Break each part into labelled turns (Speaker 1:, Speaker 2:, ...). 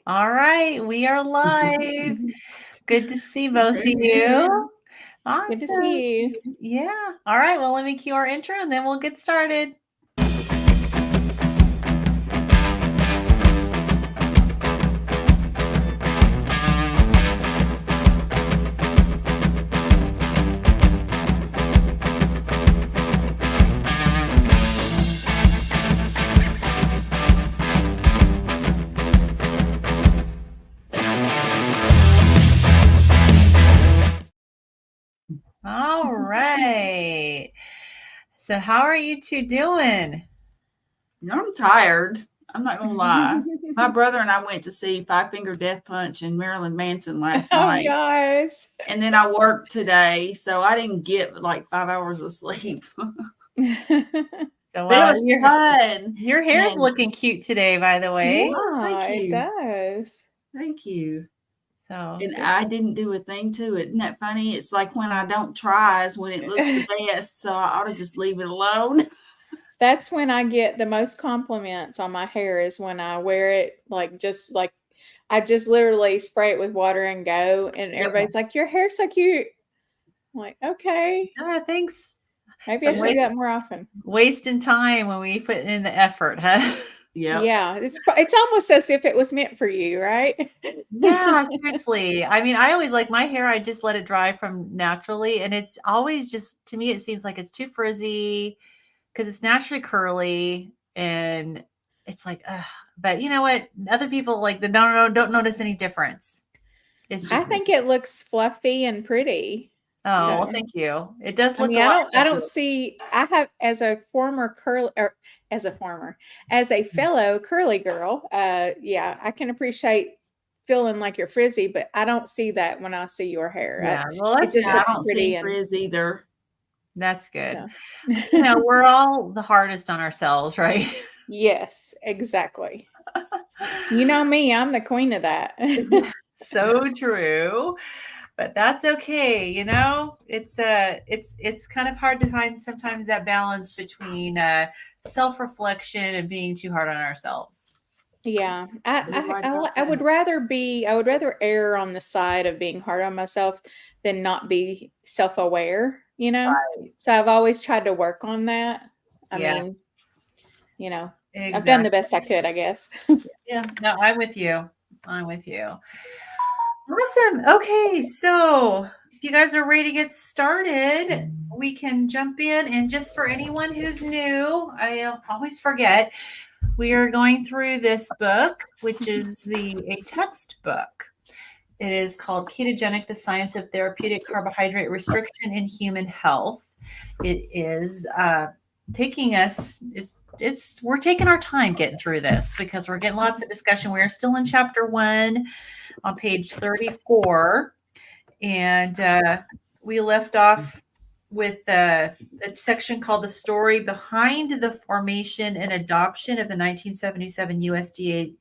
Speaker 1: All right, we are live. Good to see both of you.
Speaker 2: Good to
Speaker 1: Awesome.
Speaker 2: see you.
Speaker 1: Yeah. All right, well, let me cue our intro and then we'll get started. All right. So, how are you two doing?
Speaker 3: I'm tired. I'm not gonna lie. My brother and I went to see Five Finger Death Punch and Marilyn Manson last
Speaker 2: Oh
Speaker 3: night.
Speaker 2: gosh.
Speaker 3: And then I worked today, so I didn't get like 5 hours of sleep.
Speaker 1: So,
Speaker 3: But it was fun.
Speaker 1: Your hair's
Speaker 3: And
Speaker 1: looking cute today, by the way.
Speaker 3: oh,
Speaker 2: Yeah,
Speaker 3: thank
Speaker 2: it
Speaker 3: you.
Speaker 2: does.
Speaker 3: Thank you.
Speaker 1: So,
Speaker 3: And I didn't do a thing to it. Isn't that funny? It's like when I don't try is when it looks the best. So I ought to just leave it alone.
Speaker 2: That's when I get the most compliments on my hair is when I wear it like I just literally spray it with water and go, and everybody's like, "Your hair's so cute." I'm like, okay,
Speaker 1: thanks.
Speaker 2: maybe I should do that more often.
Speaker 1: Wasting time when we put in the effort, huh?
Speaker 2: Yeah, it's almost as if it was meant for you, right?
Speaker 1: Yeah, seriously. I mean, I always like my hair, I just let it dry from naturally. And it's always just, to me, it seems like it's too frizzy because it's naturally curly. And it's like, ugh. But you know what? Other people like the don't notice any difference. It's
Speaker 2: I
Speaker 1: just,
Speaker 2: think it looks fluffy and pretty.
Speaker 1: oh, well,
Speaker 2: So
Speaker 1: thank you. It does
Speaker 2: I
Speaker 1: look
Speaker 2: mean,
Speaker 1: a lot
Speaker 2: I
Speaker 1: better.
Speaker 2: don't see. I have as a former curl or as a fellow curly girl. Yeah, I can appreciate feeling like you're frizzy, but I don't see that when I see your hair.
Speaker 1: Yeah, well,
Speaker 2: It
Speaker 1: that's
Speaker 2: just
Speaker 3: I
Speaker 2: looks
Speaker 3: don't
Speaker 2: pretty
Speaker 3: see
Speaker 2: and
Speaker 3: frizz either.
Speaker 1: that's good.
Speaker 2: so.
Speaker 1: You know, we're all the hardest on ourselves, right?
Speaker 2: Yes, exactly. You know me, I'm the queen of that.
Speaker 1: So true. But that's okay. You know, it's kind of hard to find sometimes that balance between self-reflection and being too hard on ourselves.
Speaker 2: Yeah,
Speaker 3: You're right about
Speaker 2: I would
Speaker 3: that.
Speaker 2: rather err on the side of being hard on myself than not be self-aware, you know?
Speaker 1: Right.
Speaker 2: So I've always tried to work on that. I
Speaker 1: Yeah,
Speaker 2: mean, you know, I've done the
Speaker 1: exactly.
Speaker 2: best I could, I guess.
Speaker 1: Yeah, no, I'm with you. I'm with you. Awesome. Okay, so if you guys are ready to get started, we can jump in. And just for anyone who's new, I always forget, we are going through this book, which is a textbook. It is called Ketogenic, the Science of Therapeutic Carbohydrate Restriction in Human Health. It is taking us, we're taking our time getting through this because we're getting lots of discussion. We're still in chapter 1 on page 34. And we left off with a section called The Story Behind the Formation and Adoption of the 1977 USDA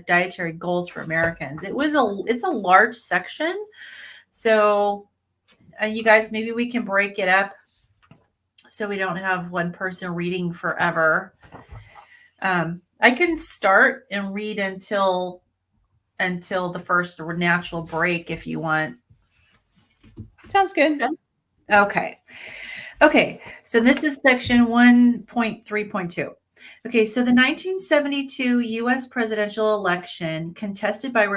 Speaker 1: Dietary Goals for Americans. It's a large section. So you guys, maybe we can break it up so we don't have one person reading forever. I can start and read until the first natural break if you want.
Speaker 2: Sounds good.
Speaker 1: Okay. Okay. So this is section 1.3.2. Okay. So the 1972 U.S. presidential election contested by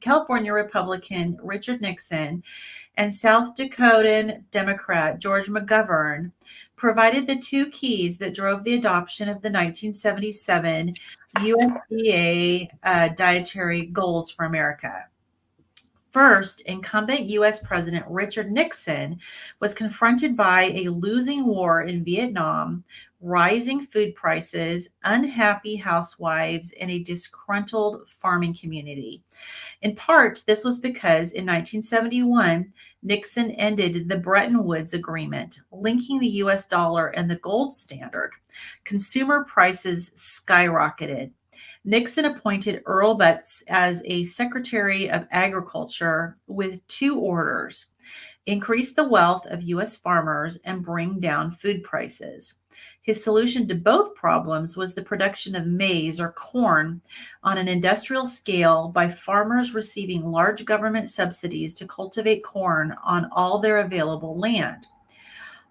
Speaker 1: California Republican Richard Nixon and South Dakotan Democrat George McGovern provided the two keys that drove the adoption of the 1977 USDA dietary goals for America. First, incumbent U.S. President Richard Nixon was confronted by a losing war in Vietnam, rising food prices, unhappy housewives, and a disgruntled farming community. In part, this was because in 1971, Nixon ended the Bretton Woods Agreement, linking the U.S. dollar and the gold standard. Consumer prices skyrocketed. Nixon appointed Earl Butz as a Secretary of Agriculture with two orders: increase the wealth of U.S. farmers and bring down food prices. His solution to both problems was the production of maize or corn on an industrial scale by farmers receiving large government subsidies to cultivate corn on all their available land.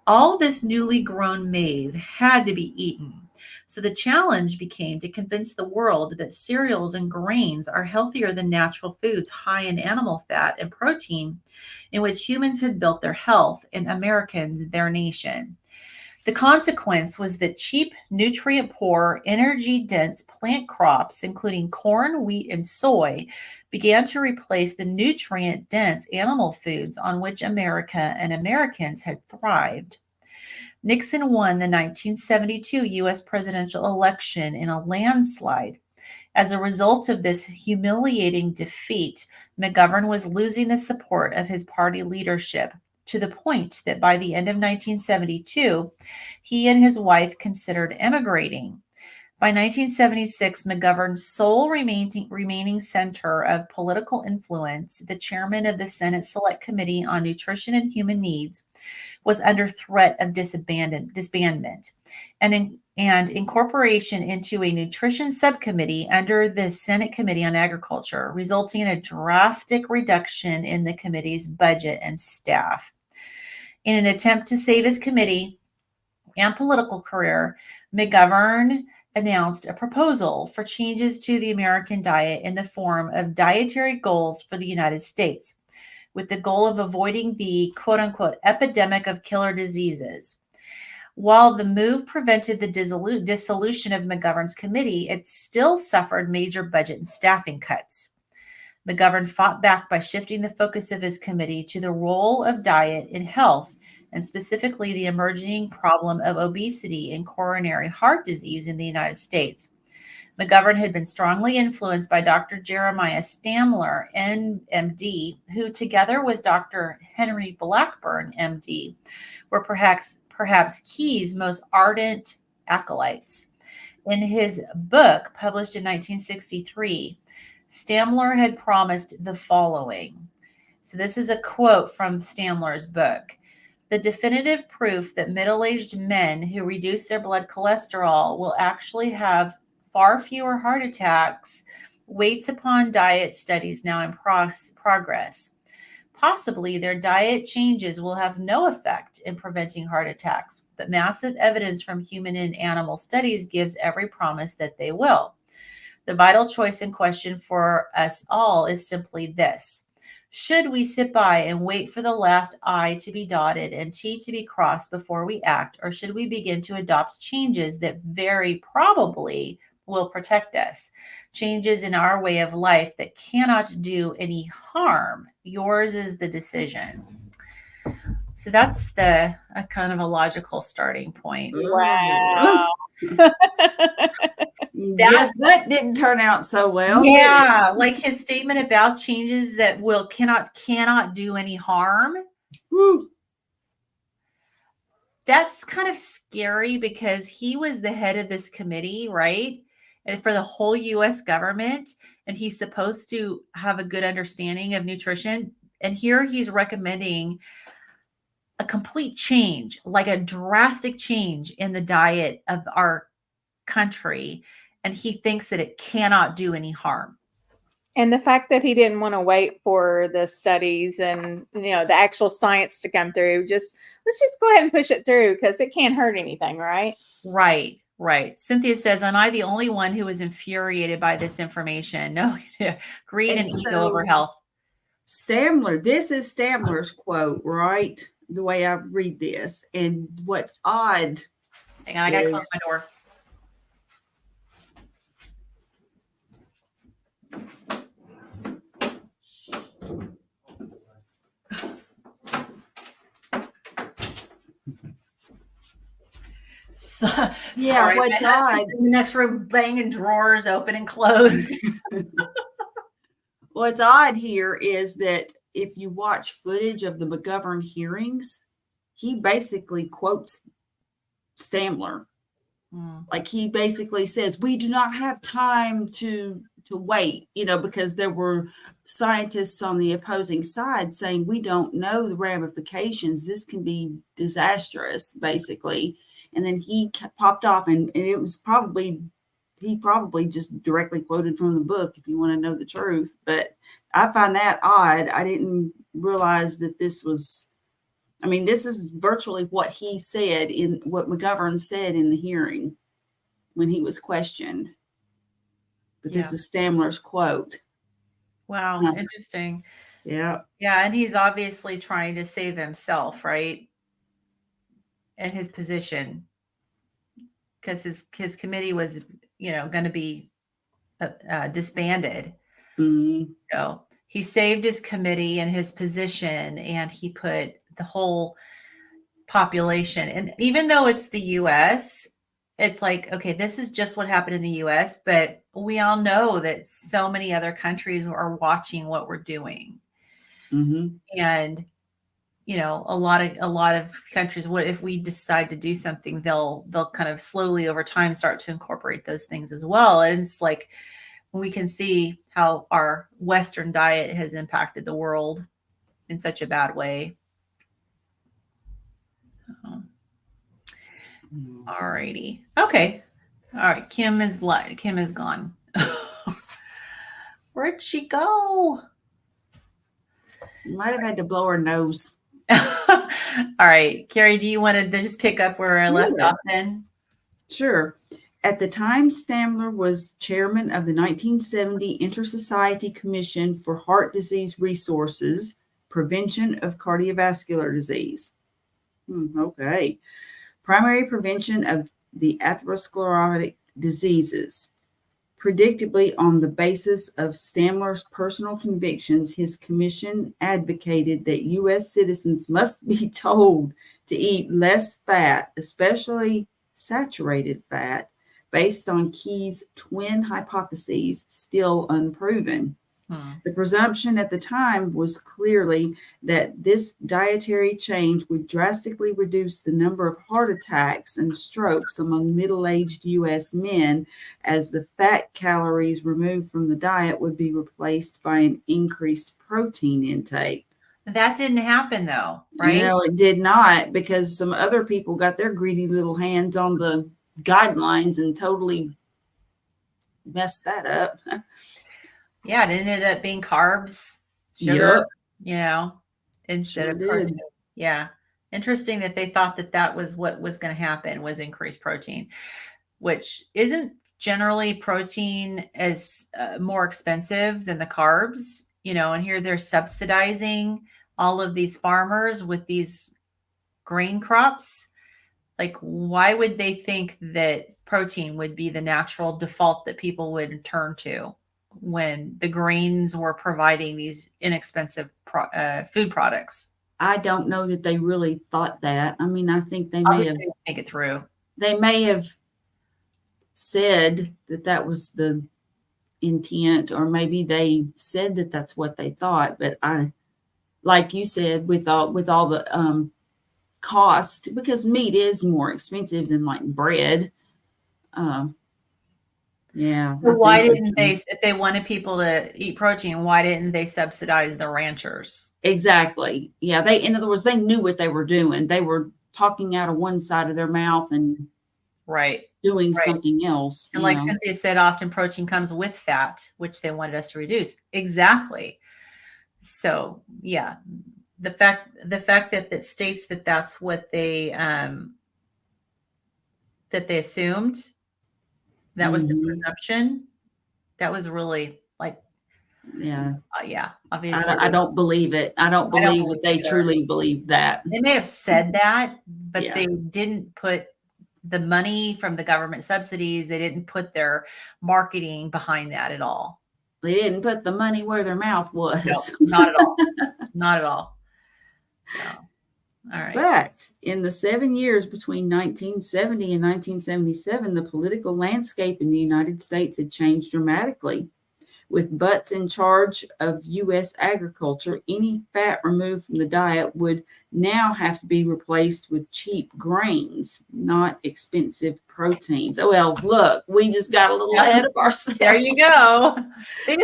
Speaker 1: All this newly grown maize had to be eaten. So the challenge became to convince the world that cereals and grains are healthier than natural foods high in animal fat and protein, in which humans had built their health and Americans their nation. The consequence was that cheap, nutrient poor, energy dense plant crops, including corn, wheat, and soy, began to replace the nutrient dense animal foods on which America and Americans had thrived. Nixon won the 1972 U.S. presidential election in a landslide. As a result of this humiliating defeat, McGovern was losing the support of his party leadership to the point that by the end of 1972, he and his wife considered emigrating. By 1976, McGovern's sole remaining center of political influence, the chairman of the Senate Select Committee on Nutrition and Human Needs, was under threat of disbandment and incorporation into a nutrition subcommittee under the Senate Committee on Agriculture, resulting in a drastic reduction in the committee's budget and staff. In an attempt to save his committee and political career, McGovern announced a proposal for changes to the American diet in the form of dietary goals for the United States, with the goal of avoiding the quote-unquote epidemic of killer diseases. While the move prevented the dissolution of McGovern's committee, it still suffered major budget and staffing cuts. McGovern fought back by shifting the focus of his committee to the role of diet in health, and specifically the emerging problem of obesity and coronary heart disease in the United States. McGovern had been strongly influenced by Dr. Jeremiah Stamler, MD, who together with Dr. Henry Blackburn, MD, were perhaps Key's most ardent acolytes. In his book, published in 1963, Stamler had promised the following. So this is a quote from Stamler's book. The definitive proof that middle-aged men who reduce their blood cholesterol will actually have far fewer heart attacks waits upon diet studies now in progress. Possibly their diet changes will have no effect in preventing heart attacks, but massive evidence from human and animal studies gives every promise that they will. The vital choice in question for us all is simply this. Should we sit by and wait for the last I to be dotted and T to be crossed before we act, or should we begin to adopt changes that very probably will protect us? Changes in our way of life that cannot do any harm. Yours is the decision. So that's a kind of a logical starting point.
Speaker 2: Wow.
Speaker 3: Yes, that didn't turn out so well.
Speaker 1: Yeah, like his statement about changes that cannot do any harm.
Speaker 3: Woo.
Speaker 1: That's kind of scary because he was the head of this committee, right? And for the whole US government, and he's supposed to have a good understanding of nutrition. And here he's recommending a complete change, like a drastic change in the diet of our country. And he thinks that it cannot do any harm.
Speaker 2: And the fact that he didn't want to wait for the studies and the actual science to come through, let's just go ahead and push it through because it can't hurt anything, right?
Speaker 1: Right. Cynthia says, am I the only one who is infuriated by this information? No, greed and ego over health.
Speaker 3: Stamler, this is Stamler's quote, right? The way I read this. And what's odd.
Speaker 1: Hang on, I got to close my door. Sorry,
Speaker 3: what's odd
Speaker 1: in the next room banging drawers open and closed.
Speaker 3: What's odd here is that if you watch footage of the McGovern hearings, he basically quotes Stamler. Like he basically says, we do not have time to wait, because there were scientists on the opposing side saying we don't know the ramifications. This can be disastrous, basically. And then he popped off, and it was he probably just directly quoted from the book, if you want to know the truth. But I find that odd. I didn't realize that this was, I mean, this is virtually what he said in what McGovern said in the hearing when he was questioned. But this is Stamler's quote.
Speaker 1: Wow, interesting.
Speaker 3: Yeah.
Speaker 1: Yeah, and he's obviously trying to save himself, right? And his position, because his committee was, going to be disbanded.
Speaker 3: Mm-hmm.
Speaker 1: So he saved his committee and his position, and he put the whole population. And even though it's the U.S., it's like, okay, this is just what happened in the U.S., but we all know that so many other countries are watching what we're doing.
Speaker 3: Mm-hmm.
Speaker 1: And a lot of countries, what if we decide to do something, they'll kind of slowly over time start to incorporate those things as well. And it's like, we can see how our Western diet has impacted the world in such a bad way. So, all righty. Okay. All right. Kim is gone. Where'd she go?
Speaker 3: She might have had to blow her nose.
Speaker 1: All right. Carrie, do you want to just pick up where I left off then?
Speaker 3: Sure. At the time, Stamler was chairman of the 1970 Inter-Society Commission for Heart Disease Resources, Prevention of Cardiovascular Disease. Okay. Primary prevention of the atherosclerotic diseases. Predictably, on the basis of Stamler's personal convictions, his commission advocated that U.S. citizens must be told to eat less fat, especially saturated fat, based on Key's twin hypotheses, still unproven. The presumption at the time was clearly that this dietary change would drastically reduce the number of heart attacks and strokes among middle-aged U.S. men, as the fat calories removed from the diet would be replaced by an increased protein intake.
Speaker 1: That didn't happen though, right?
Speaker 3: No, it did not, because some other people got their greedy little hands on the guidelines and totally messed that up.
Speaker 1: Yeah, it ended up being carbs, sugar, instead of protein. Yeah. Interesting that they thought that was what was going to happen, was increased protein, which isn't generally protein as more expensive than the carbs, and here they're subsidizing all of these farmers with these grain crops. Like, why would they think that protein would be the natural default that people would turn to when the grains were providing these inexpensive food products?
Speaker 3: I don't know that they really thought that. I mean, I think they
Speaker 1: may have think it through.
Speaker 3: They may have said that was the intent, or maybe they said that that's what they thought. But like you said, with all the cost, because meat is more expensive than like bread. Yeah.
Speaker 1: So why didn't they, if they wanted people to eat protein, why didn't they subsidize the ranchers?
Speaker 3: Exactly. Yeah. In other words, they knew what they were doing. They were talking out of one side of their mouth and doing something else.
Speaker 1: And like Cynthia said, often protein comes with fat, which they wanted us to reduce. Exactly. So yeah, the fact that states that that's what they assumed, that was the presumption. That was really like, obviously
Speaker 3: I don't believe it. I don't believe that they truly believe that.
Speaker 1: They may have said that, but they didn't put the money from the government subsidies. They didn't put their marketing behind that at all.
Speaker 3: They didn't put the money where their mouth was.
Speaker 1: No, not at all. Not at all. So, all right.
Speaker 3: But in the 7 years between 1970 and 1977, the political landscape in the United States had changed dramatically. With Butts in charge of U.S. agriculture, any fat removed from the diet would now have to be replaced with cheap grains, not expensive proteins. Oh, well, look, we just got a little ahead of ourselves.
Speaker 1: There you go.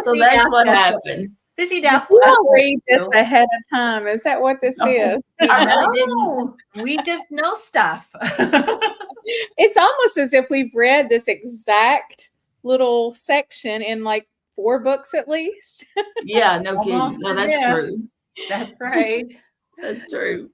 Speaker 3: So that's what happened.
Speaker 2: We'll read this ahead of time. Is that what this is?
Speaker 1: No, we just know stuff.
Speaker 2: It's almost as if we've read this exact little section in like 4 books at least.
Speaker 3: Yeah, no kidding.
Speaker 1: Almost
Speaker 3: No,
Speaker 1: as
Speaker 3: that's
Speaker 1: if.
Speaker 3: true.
Speaker 1: That's right.
Speaker 3: That's true.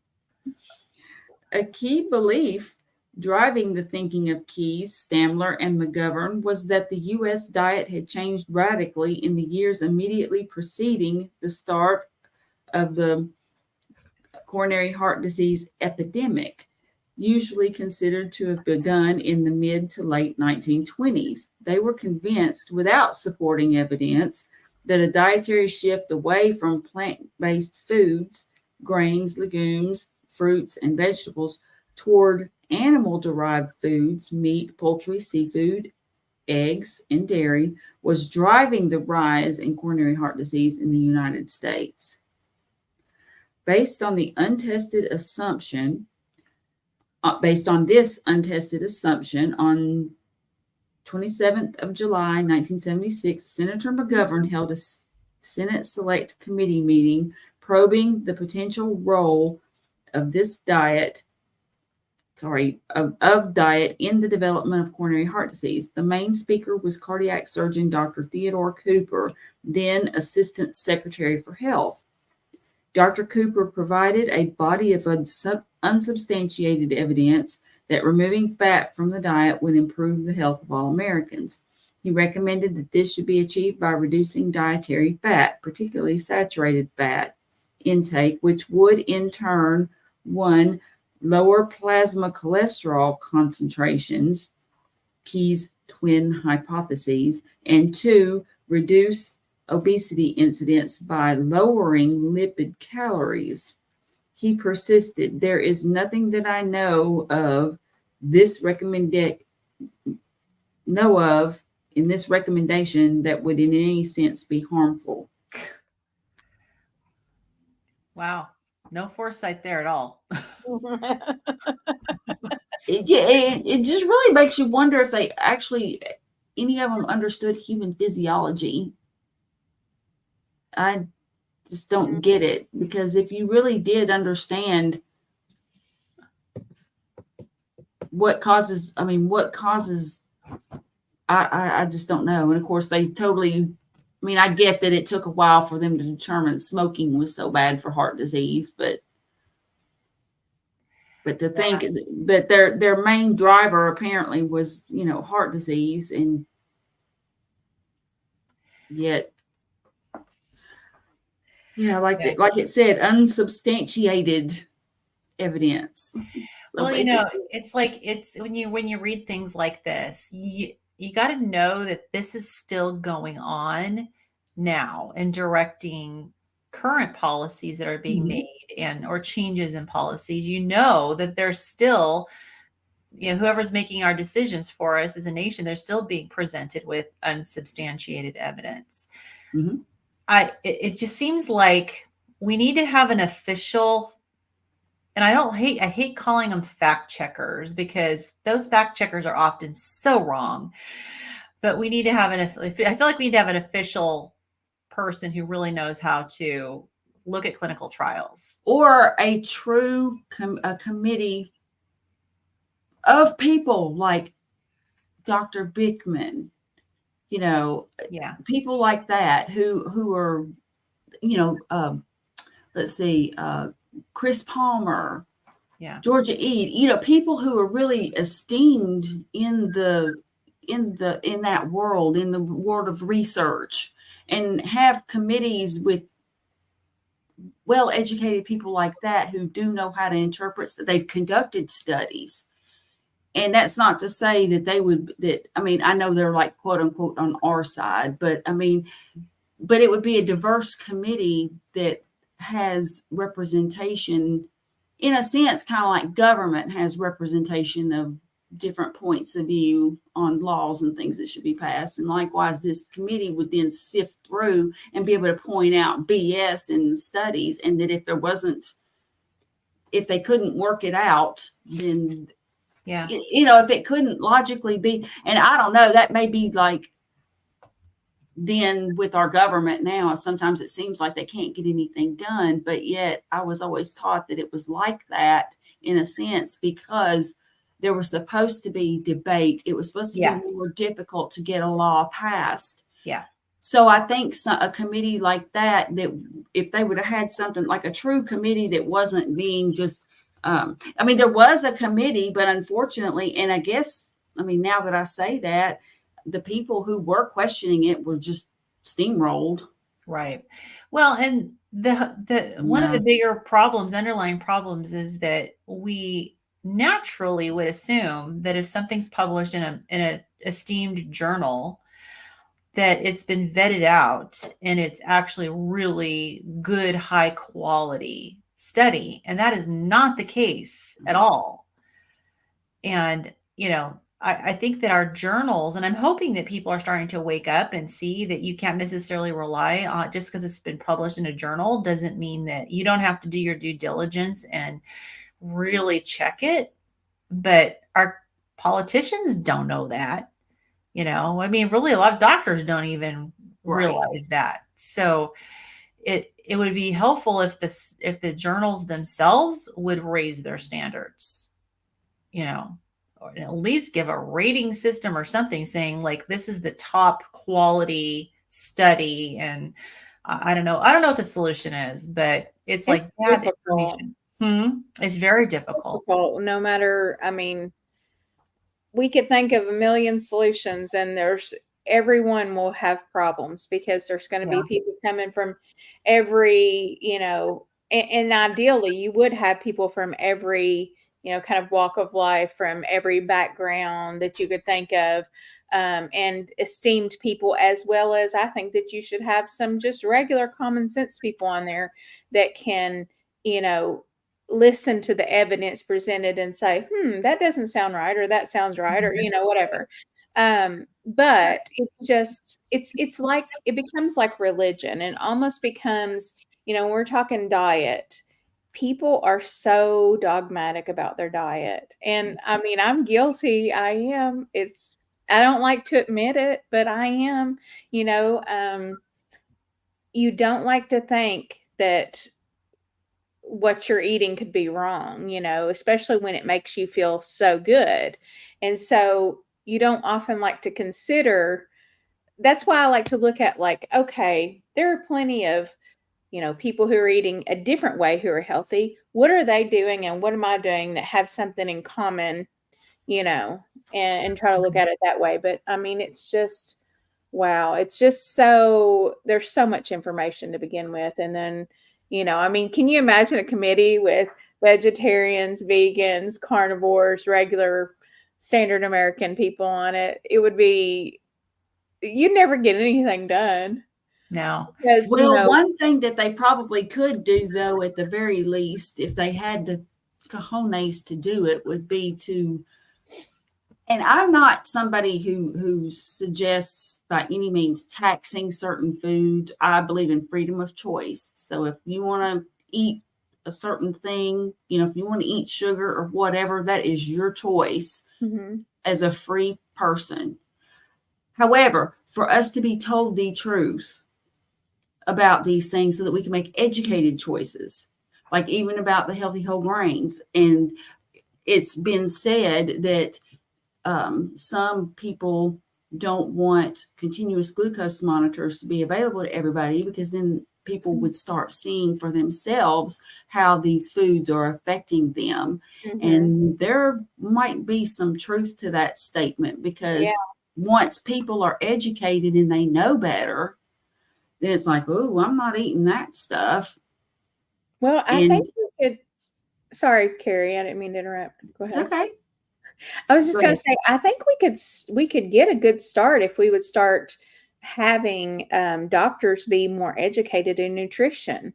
Speaker 3: A key belief driving the thinking of Keyes, Stamler, and McGovern was that the U.S. diet had changed radically in the years immediately preceding the start of the coronary heart disease epidemic, usually considered to have begun in the mid to late 1920s. They were convinced, without supporting evidence, that a dietary shift away from plant-based foods, grains, legumes, fruits, and vegetables, toward animal-derived foods, meat, poultry, seafood, eggs, and dairy, was driving the rise in coronary heart disease in the United States. Based on this untested assumption, on 27th of July, 1976, Senator McGovern held a Senate Select Committee meeting probing the potential role of diet in the development of coronary heart disease. The main speaker was cardiac surgeon Dr. Theodore Cooper, then Assistant Secretary for Health. Dr. Cooper provided a body of unsubstantiated evidence that removing fat from the diet would improve the health of all Americans. He recommended that this should be achieved by reducing dietary fat, particularly saturated fat intake, which would in turn, 1, lower plasma cholesterol concentrations, Keyes' twin hypotheses, and 2, reduce obesity incidence by lowering lipid calories. He persisted, there is nothing that I know of in this recommendation that would in any sense be harmful.
Speaker 1: Wow. No foresight there at all.
Speaker 3: It just really makes you wonder if they actually, any of them understood human physiology. I just don't get it, because if you really did understand what causes, I just don't know. And of course they totally, I get that it took a while for them to determine smoking was so bad for heart disease, but to think, but their main driver apparently was, heart disease, and yet, like it said, unsubstantiated evidence. So
Speaker 1: well, it's like, it's when you read things like this, you got to know that this is still going on now and directing current policies that are being made or changes in policies. That there's still, whoever's making our decisions for us as a nation, they're still being presented with unsubstantiated evidence. It just seems like we need to have an official, and I hate calling them fact checkers, because those fact checkers are often so wrong, but we need to have I feel like we need to have an official person who really knows how to look at clinical trials,
Speaker 3: or a true committee of people like Dr. Bickman, people like that who are, let's see, Chris Palmer, Georgia Ede, people who are really esteemed in that world, in the world of research, and have committees with well-educated people like that who do know how to interpret, that they've conducted studies. And that's not to say that I know they're like, quote unquote, on our side, but it would be a diverse committee that has representation, in a sense, kind of like government has representation of different points of view on laws and things that should be passed. And likewise, this committee would then sift through and be able to point out BS in studies, and that if they couldn't work it out, then if it couldn't logically be, and I don't know, that may be like, then with our government now, sometimes it seems like they can't get anything done, but yet I was always taught that it was like that in a sense, because there was supposed to be debate. It was supposed to
Speaker 1: Yeah.
Speaker 3: be more difficult to get a law passed.
Speaker 1: Yeah.
Speaker 3: So I think a committee like that if they would have had something like a true committee that wasn't being just, I mean, there was a committee, but unfortunately, and I guess, I mean, now that I say that, the people who were questioning it were just steamrolled.
Speaker 1: Right. Well, and the one of the bigger problems, underlying problems, is that we naturally would assume that if something's published in a esteemed journal, that it's been vetted out and it's actually really good, high quality study. And that is not the case at all. And, I think that our journals, and I'm hoping that people are starting to wake up and see that you can't necessarily rely on just because it's been published in a journal doesn't mean that you don't have to do your due diligence and really check it. But our politicians don't know that. I mean, really, a lot of doctors don't even realize that. So it would be helpful if the journals themselves would raise their standards, or at least give a rating system or something saying like this is the top quality study. And I don't know what the solution is, but it's like that information. It's very difficult.
Speaker 2: No matter, I mean, we could think of a million solutions, and everyone will have problems because there's going to be people coming from every, and ideally you would have people from every, kind of walk of life, from every background that you could think of, and esteemed people, as well as I think that you should have some just regular common sense people on there that can, listen to the evidence presented and say, that doesn't sound right, or that sounds right, or, whatever. But it's like, it becomes like religion, and almost becomes, when we're talking diet, people are so dogmatic about their diet. And I mean, I'm guilty. I am. I don't like to admit it, but I am, you don't like to think that what you're eating could be wrong, especially when it makes you feel so good. And so you don't often like to consider. That's why I like to look at, like, okay, there are plenty of, people who are eating a different way who are healthy. What are they doing and what am I doing that have something in common, and try to look at it that way. But I mean, it's just, wow, it's just there's so much information to begin with. And then, I mean, can you imagine a committee with vegetarians, vegans, carnivores, regular standard American people on it? It would be, you'd never get anything done.
Speaker 1: No.
Speaker 2: Because,
Speaker 3: one thing that they probably could do, though, at the very least, if they had the cojones to do it, would be to, and I'm not somebody who suggests by any means taxing certain food. I believe in freedom of choice. So if you want to eat a certain thing, if you want to eat sugar or whatever, that is your choice as a free person. However, for us to be told the truth about these things so that we can make educated choices, like even about the healthy whole grains. And it's been said that some people don't want continuous glucose monitors to be available to everybody, because then people would start seeing for themselves how these foods are affecting them. And there might be some truth to that statement, because once people are educated and they know better, then it's like, oh, I'm not eating that stuff.
Speaker 2: Well, I think we could. Sorry, Carrie, I didn't mean to interrupt. Go ahead.
Speaker 3: It's okay.
Speaker 2: I was just going to say, I think we could get a good start if we would start having doctors be more educated in nutrition,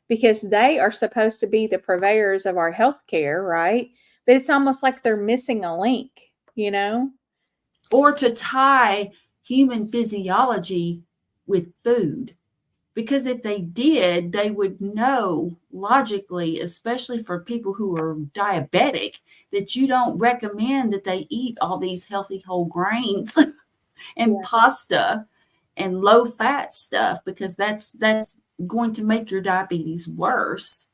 Speaker 2: because they are supposed to be the purveyors of our healthcare, right? But it's almost like they're missing a link,
Speaker 3: Or to tie human physiology with food. Because if they did, they would know logically, especially for people who are diabetic, that you don't recommend that they eat all these healthy whole grains and pasta and low fat stuff, because that's going to make your diabetes worse.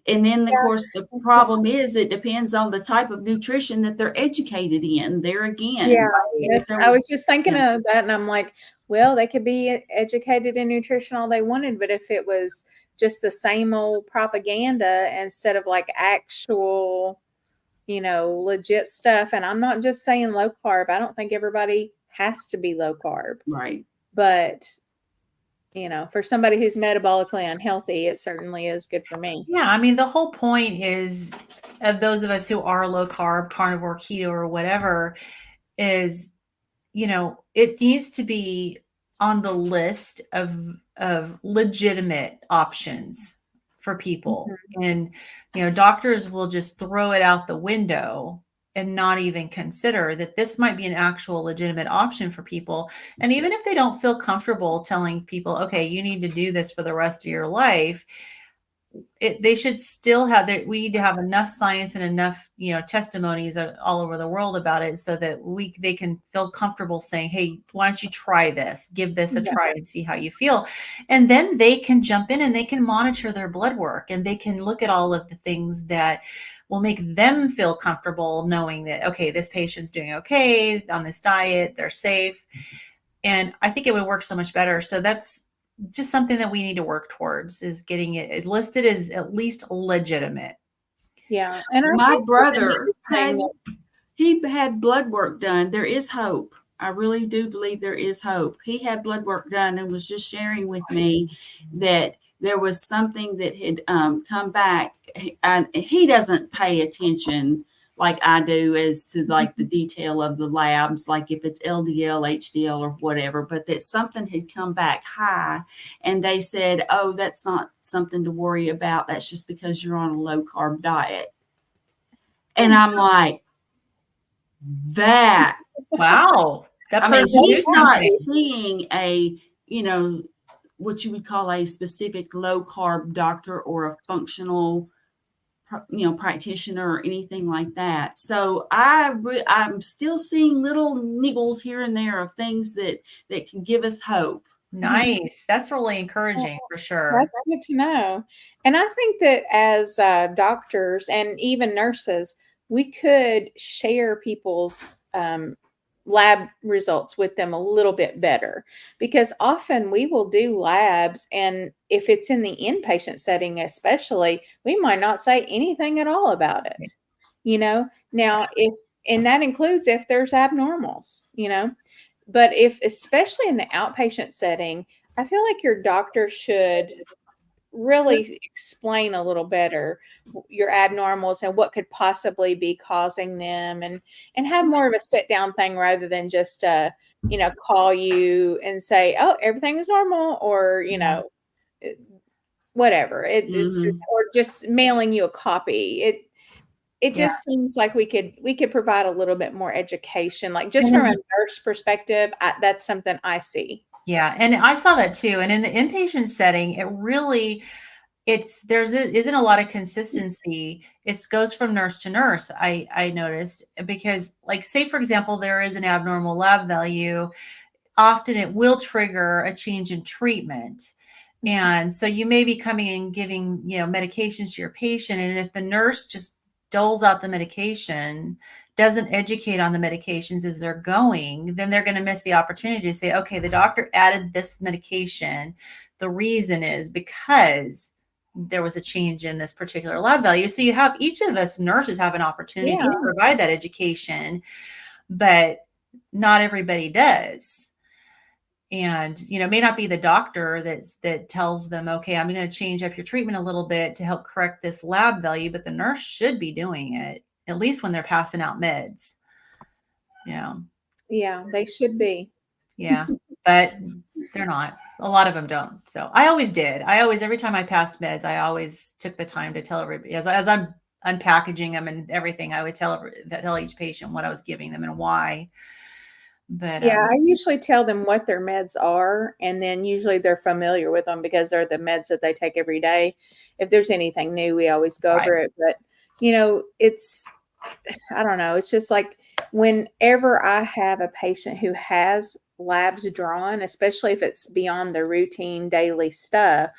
Speaker 3: And then, of course, the problem
Speaker 2: just,
Speaker 3: is it depends on the type of nutrition that they're educated in. There
Speaker 2: yeah,
Speaker 3: again,
Speaker 2: I was just thinking of that, and I'm like, well, they could be educated in nutrition all they wanted, but if it was just the same old propaganda instead of like actual, legit stuff. And I'm not just saying low carb. I don't think everybody has to be low carb,
Speaker 3: right.
Speaker 2: but for somebody who's metabolically unhealthy, it certainly is good for me.
Speaker 1: Yeah, I mean, the whole point is of those of us who are low carb, carnivore, keto, or whatever, is it needs to be on the list of legitimate options for people. And doctors will just throw it out the window and not even consider that this might be an actual legitimate option for people. And even if they don't feel comfortable telling people, okay, you need to do this for the rest of your life, they should still have we need to have enough science and enough testimonies all over the world about it so that they can feel comfortable saying, hey, why don't you try this, give this a try and see how you feel. And then they can jump in and they can monitor their blood work and they can look at all of the things that will make them feel comfortable knowing that, okay, this patient's doing okay on this diet, they're safe. And I think it would work so much better. So that's just something that we need to work towards, is getting it listed as at least legitimate.
Speaker 2: Yeah. And
Speaker 3: my brother he had blood work done. There is hope. I really do believe there is hope. He had blood work done and was just sharing with me that there was something that had come back. And he doesn't pay attention like I do as to like the detail of the labs, like if it's LDL, HDL, or whatever, but that something had come back high and they said, oh, that's not something to worry about. That's just because you're on a low carb diet. And I'm like, that.
Speaker 1: Wow.
Speaker 3: I mean, he's not seeing a, what you would call a specific low carb doctor or a functional practitioner or anything like that. So I'm still seeing little niggles here and there of things that can give us hope.
Speaker 1: Nice. That's really encouraging for sure.
Speaker 2: That's good to know. And I think that as doctors and even nurses, we could share people's lab results with them a little bit better, because often we will do labs, and if it's in the inpatient setting especially, we might not say anything at all about it. Now and that includes if there's abnormals, but especially in the outpatient setting, I feel like your doctor should really explain a little better your abnormals and what could possibly be causing them, and have more of a sit down thing rather than just call you and say, oh, everything is normal, or whatever it's just, or just mailing you a copy. It just seems like we could provide a little bit more education, like just from a nurse perspective. That's something I see.
Speaker 1: Yeah. And I saw that too. And in the inpatient setting, it really, isn't a lot of consistency. It goes from nurse to nurse. I noticed, because like, say, for example, there is an abnormal lab value. Often it will trigger a change in treatment. And so you may be coming and giving, medications to your patient. And if the nurse just doles out the medication, doesn't educate on the medications as they're going, then they're going to miss the opportunity to say, okay, the doctor added this medication. The reason is because there was a change in this particular lab value. So you have, each of us nurses have an opportunity to provide that education, but not everybody does. And, it may not be the doctor that tells them, okay, I'm going to change up your treatment a little bit to help correct this lab value, but the nurse should be doing it, at least when they're passing out meds.
Speaker 2: Yeah, they should be.
Speaker 1: Yeah, but they're not. A lot of them don't. So I always did. Every time I passed meds, I always took the time to tell everybody, as I'm unpackaging them and everything, I would tell each patient what I was giving them and why. But
Speaker 2: yeah, I usually tell them what their meds are, and then usually they're familiar with them because they're the meds that they take every day. If there's anything new, we always go over it. But I don't know. It's just like whenever I have a patient who has labs drawn, especially if it's beyond the routine daily stuff.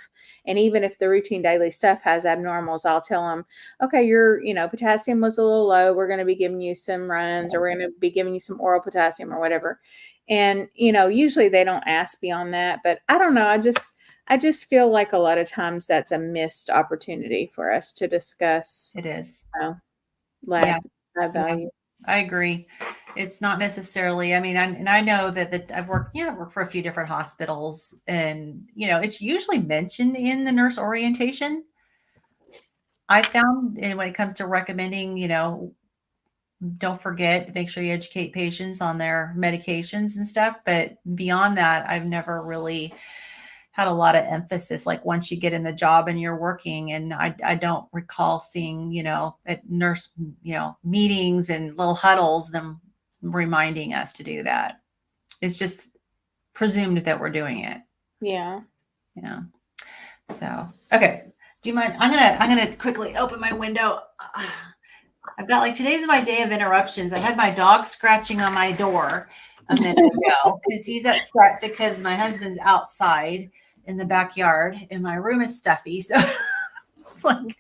Speaker 2: And even if the routine daily stuff has abnormals, I'll tell them, okay, your, potassium was a little low. We're going to be giving you some runs, or we're going to be giving you some oral potassium or whatever. And, usually they don't ask beyond that, but I don't know. I just feel like a lot of times that's a missed opportunity for us to discuss.
Speaker 1: It is.
Speaker 2: Lab value.
Speaker 1: I agree. It's not necessarily, I mean, I know that I've worked for a few different hospitals, and, it's usually mentioned in the nurse orientation. I found, and when it comes to recommending, don't forget, make sure you educate patients on their medications and stuff. But beyond that, I've never really had a lot of emphasis, like once you get in the job and you're working. And I don't recall seeing, at nurse, meetings and little huddles, them reminding us to do that. It's just presumed that we're doing it.
Speaker 2: Yeah.
Speaker 1: Yeah. So, okay. Do you mind? I'm going to quickly open my window. I've got today's my day of interruptions. I had my dog scratching on my door a minute ago because he's upset because my husband's outside in the backyard and my room is stuffy. So it's like,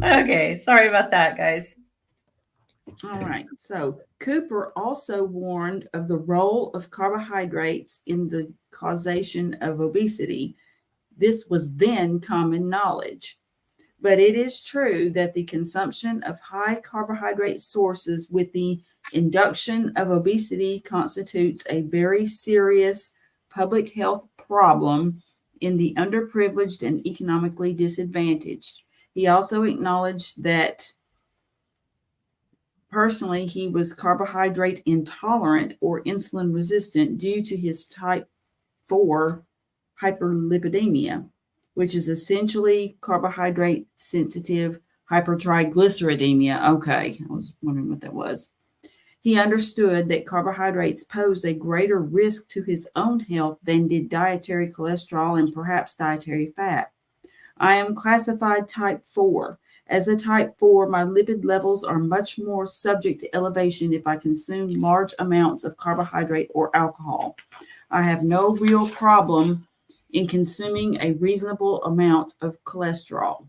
Speaker 1: okay, sorry about that, guys.
Speaker 3: All right. So Cooper also warned of the role of carbohydrates in the causation of obesity. This was then common knowledge. But it is true that the consumption of high carbohydrate sources with the induction of obesity constitutes a very serious public health problem in the underprivileged and economically disadvantaged. He also acknowledged that personally he was carbohydrate intolerant or insulin resistant due to his type 4 hyperlipidemia, which is essentially carbohydrate sensitive hypertriglyceridemia. Okay, I was wondering what that was. He understood that carbohydrates pose a greater risk to his own health than did dietary cholesterol and perhaps dietary fat. I am classified type 4. As a type 4, my lipid levels are much more subject to elevation if I consume large amounts of carbohydrate or alcohol. I have no real problem in consuming a reasonable amount of cholesterol.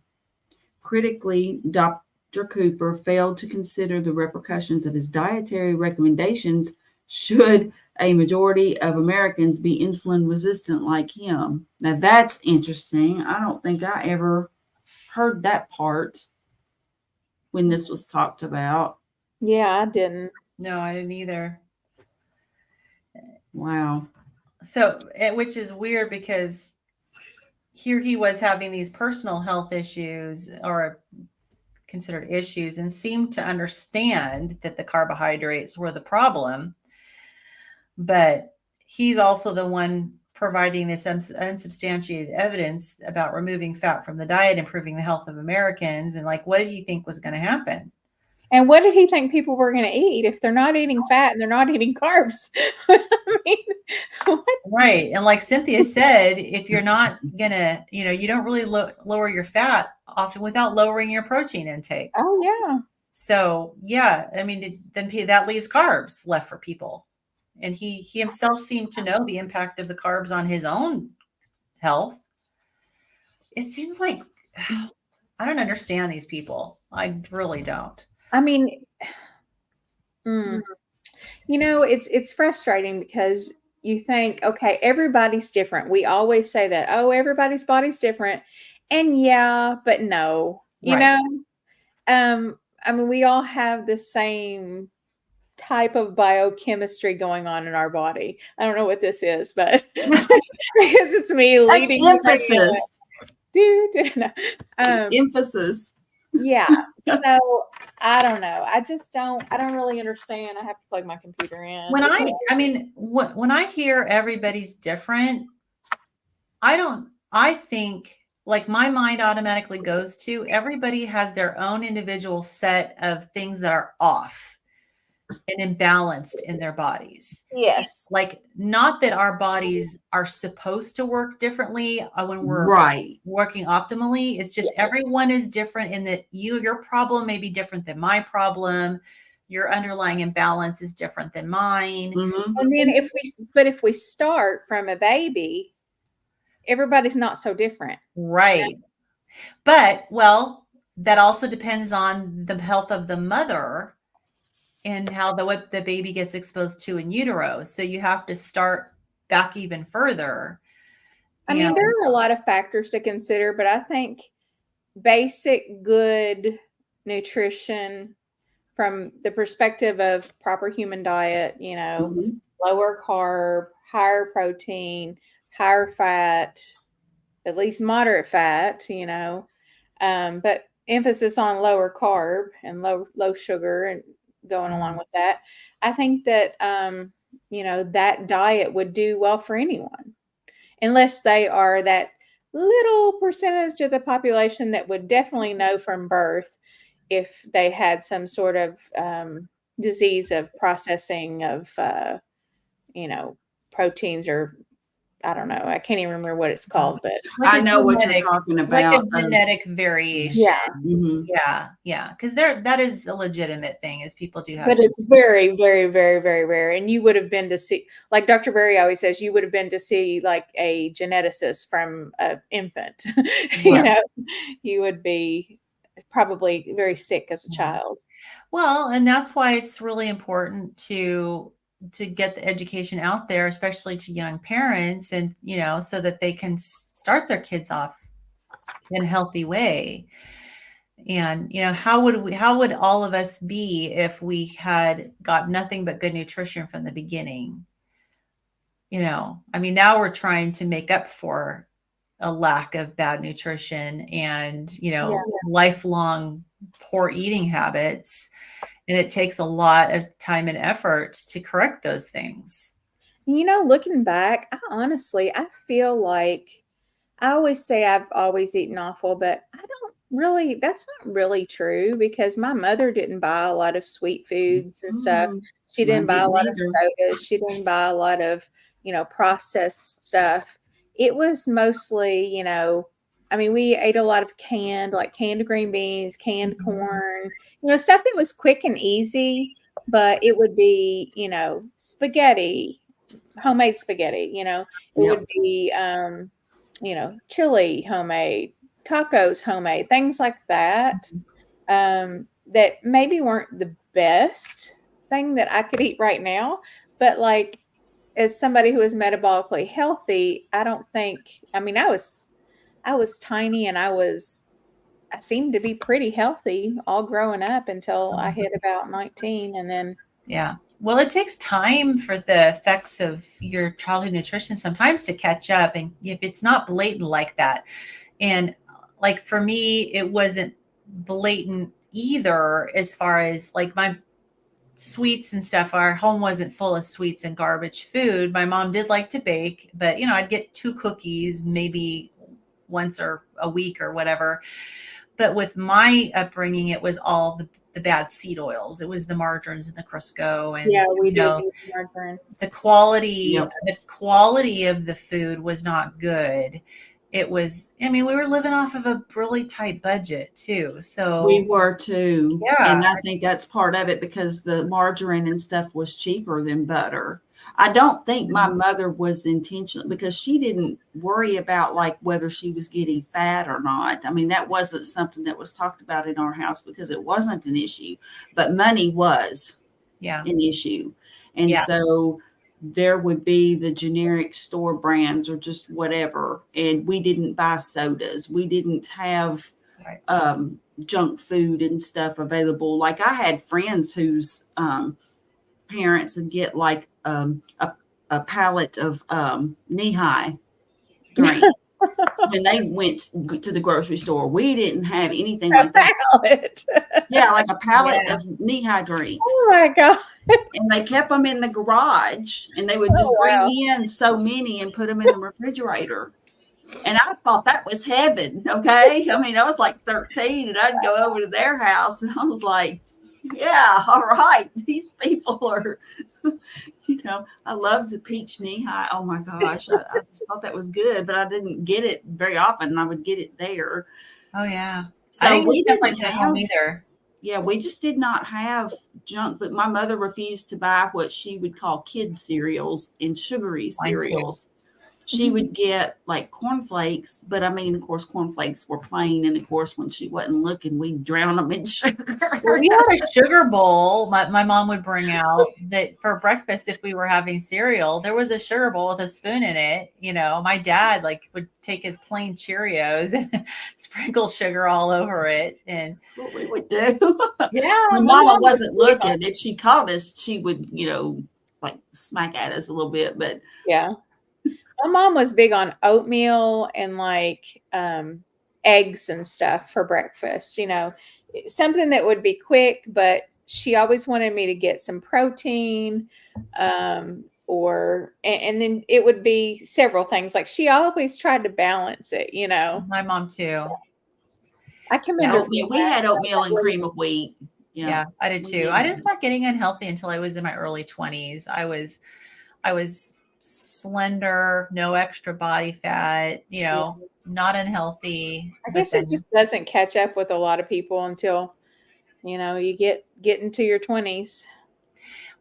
Speaker 3: Critically, Dr. Cooper failed to consider the repercussions of his dietary recommendations should a majority of Americans be insulin resistant like him. Now that's interesting. I don't think I ever heard that part when this was talked about.
Speaker 2: Yeah, I didn't.
Speaker 1: No, I didn't either.
Speaker 3: Wow.
Speaker 1: So, which is weird because here he was having these personal health issues, or considered issues, and seemed to understand that the carbohydrates were the problem. But he's also the one providing this unsubstantiated evidence about removing fat from the diet, improving the health of Americans. And what did he think was going to happen?
Speaker 2: And what did he think people were going to eat if they're not eating fat and they're not eating carbs? I mean, what?
Speaker 1: Right. And like Cynthia said, if you're not going to, you don't really lower your fat often without lowering your protein intake.
Speaker 2: Oh, yeah.
Speaker 1: So, yeah, I mean, then that leaves carbs left for people. And he himself seemed to know the impact of the carbs on his own health. It seems like I don't understand these people. I really don't.
Speaker 2: I mean, it's frustrating because you think, okay, everybody's different. We always say that, oh, everybody's body's different. And yeah, but no,
Speaker 1: Right.
Speaker 2: I mean, we all have the same type of biochemistry going on in our body. I don't know what this is, but because it's me leading
Speaker 3: emphasis.
Speaker 2: Dude.
Speaker 3: Emphasis.
Speaker 2: Yeah. So I don't know. I don't really understand. I have to plug my computer in.
Speaker 1: When I hear everybody's different, I think my mind automatically goes to everybody has their own individual set of things that are off and imbalanced in their bodies.
Speaker 2: Yes.
Speaker 1: Not that our bodies are supposed to work differently when we're working optimally. It's just everyone is different in that your problem may be different than my problem. your underlying imbalance is different than mine.
Speaker 3: Mhm.
Speaker 2: And then if we start from a baby, everybody's not so different.
Speaker 1: Right. But, well, that also depends on the health of the mother and how what the baby gets exposed to in utero. So you have to start back even further.
Speaker 2: I mean, there are a lot of factors to consider, but I think basic good nutrition from the perspective of proper human diet,
Speaker 3: Mhm.
Speaker 2: lower carb, higher protein, higher fat, at least moderate fat, but emphasis on lower carb and low sugar and going along with that. I think that that diet would do well for anyone, unless they are that little percentage of the population that would definitely know from birth if they had some sort of disease of processing of proteins, or I don't know. I can't even remember what it's called, but
Speaker 3: I know what you're talking
Speaker 1: like a
Speaker 3: about.
Speaker 1: genetic variation.
Speaker 2: yeah.
Speaker 3: Mhm.
Speaker 1: Yeah. Because that is a legitimate thing, is people do have.
Speaker 2: But it's very, very, very, very rare. And you would have been to see, like Dr. Berry always says, you would have been to see like a geneticist from an infant. You would be probably very sick as a child.
Speaker 1: Well, and that's why it's really important to get the education out there, especially to young parents, and so that they can start their kids off in a healthy way. And how would all of us be if we had got nothing but good nutrition from the beginning? I mean, now we're trying to make up for a lack of bad nutrition and lifelong poor eating habits. And it takes a lot of time and effort to correct those things.
Speaker 2: Looking back, I feel like I always say I've always eaten awful, but I don't really, that's not really true, because my mother didn't buy a lot of sweet foods and stuff. She
Speaker 3: I
Speaker 2: didn't buy a
Speaker 3: didn't
Speaker 2: lot of
Speaker 3: either.
Speaker 2: sodas. She didn't buy a lot of, processed stuff. It was mostly, I mean, we ate a lot of canned green beans, canned corn, stuff that was quick and easy, but it would be, spaghetti, homemade spaghetti, it would be, chili homemade, tacos homemade, things like that, that maybe weren't the best thing that I could eat right now. But like, as somebody who is metabolically healthy, I don't think, I mean, I was tiny, and I seemed to be pretty healthy all growing up until I hit about 19. And then,
Speaker 1: yeah. Well, it takes time for the effects of your childhood nutrition sometimes to catch up. And if it's not blatant like that, and like for me, it wasn't blatant either, as far as like my sweets and stuff. Our home wasn't full of sweets and garbage food. My mom did like to bake, but I'd get 2 cookies maybe once or a week or whatever. But with my upbringing, it was all the bad seed oils. It was the margarines and the Crisco, and
Speaker 2: we did use margarine.
Speaker 1: the quality of the food was not good. It was, I mean, we were living off of a really tight budget too. So
Speaker 3: We were too.
Speaker 1: Yeah.
Speaker 3: And I think that's part of it, because the margarine and stuff was cheaper than butter. I don't think my mother was intentional, because she didn't worry about like whether she was getting fat or not. I mean, that wasn't something that was talked about in our house, because it wasn't an issue, but money was an issue. And so there would be the generic store brands or just whatever. And we didn't buy sodas. We didn't have junk food and stuff available. Like, I had friends whose parents would get like a pallet of knee-high drinks when they went to the grocery store. We didn't have anything like that.
Speaker 2: Pallet.
Speaker 3: Yeah, like a pallet of knee-high drinks.
Speaker 2: Oh my God.
Speaker 3: And they kept them in the garage, and they would just bring in so many and put them in the refrigerator. And I thought that was heaven. Okay. I mean, I was like 13, and I'd go over to their house, and I was like, yeah, all right. These people are, I love the peach knee high. Oh my gosh. I just thought that was good, but I didn't get it very often. I would get it there.
Speaker 1: Oh yeah.
Speaker 3: So
Speaker 1: I didn't
Speaker 3: we
Speaker 1: get stuff
Speaker 3: didn't
Speaker 1: like that at home either.
Speaker 3: Yeah, we just did not have junk, but my mother refused to buy what she would call kid cereals and sugary cereals. She would get like cornflakes, but I mean, of course, cornflakes were plain. And of course, when she wasn't looking, we'd drown them in sugar.
Speaker 1: Well, we had a sugar bowl my mom would bring out that for breakfast if we were having cereal. There was a sugar bowl with a spoon in it. You know, my dad like would take his plain Cheerios and sprinkle sugar all over it. And
Speaker 3: What we would do.
Speaker 1: yeah,
Speaker 3: When
Speaker 1: my
Speaker 3: Mama
Speaker 1: mom
Speaker 3: wasn't
Speaker 1: was
Speaker 3: looking, if she caught us, she would, like smack at us a little bit. But
Speaker 2: Yeah. My mom was big on oatmeal and like eggs and stuff for breakfast, something that would be quick, but she always wanted me to get some protein, and then it would be several things. Like she always tried to balance it,
Speaker 1: my mom too.
Speaker 2: I can
Speaker 3: yeah,
Speaker 2: remember
Speaker 3: oatmeal, we had oatmeal and cream of wheat.
Speaker 1: Yeah, I did too. I didn't start getting unhealthy until I was in my early 20s. I was slender, no extra body fat, not unhealthy.
Speaker 2: I guess it just doesn't catch up with a lot of people until, you get into your 20s.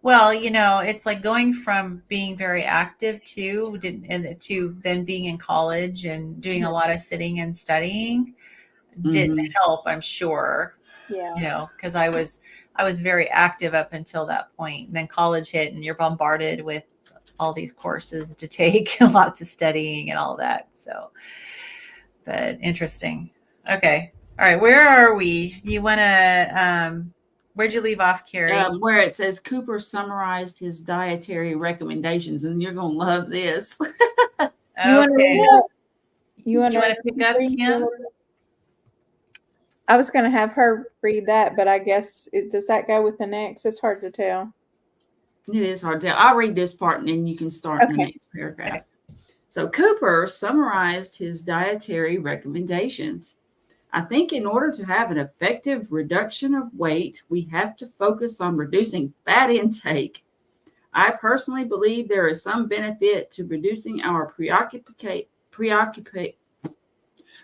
Speaker 1: Well, it's like going from being very active to then being in college and doing a lot of sitting and studying didn't help, I'm sure.
Speaker 2: Yeah.
Speaker 1: Because I was very active up until that point. And then college hit and you're bombarded with all these courses to take and lots of studying and all that. So, but interesting. Okay. All right. Where are we? You want to, where'd you leave off, Carrie?
Speaker 3: Where it says Cooper summarized his dietary recommendations, and you're going to love this.
Speaker 2: You want
Speaker 1: to pick up, Kim?
Speaker 2: I was going to have her read that, but I guess does that go with the next? It's hard to tell.
Speaker 3: It is hard to tell. I'll read this part, and then you can start in the next paragraph. Okay. So Cooper summarized his dietary recommendations. I think in order to have an effective reduction of weight, we have to focus on reducing fat intake. I personally believe there is some benefit to reducing our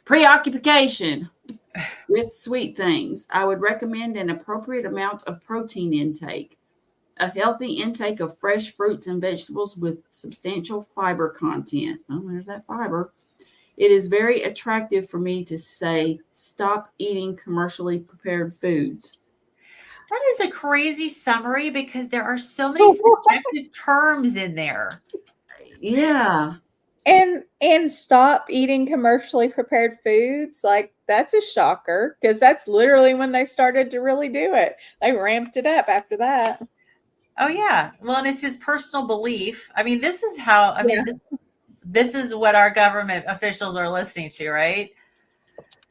Speaker 3: preoccupation with sweet things. I would recommend an appropriate amount of protein intake, a healthy intake of fresh fruits and vegetables with substantial fiber content. Oh, there's that fiber. It is very attractive for me to say, stop eating commercially prepared foods.
Speaker 1: That is a crazy summary because there are so many subjective terms in there.
Speaker 3: Yeah.
Speaker 2: And stop eating commercially prepared foods. Like that's a shocker because that's literally when they started to really do it. They ramped it up after that.
Speaker 1: Oh yeah. Well, and it's his personal belief. I mean, this is how, I mean, this is what our government officials are listening to, right?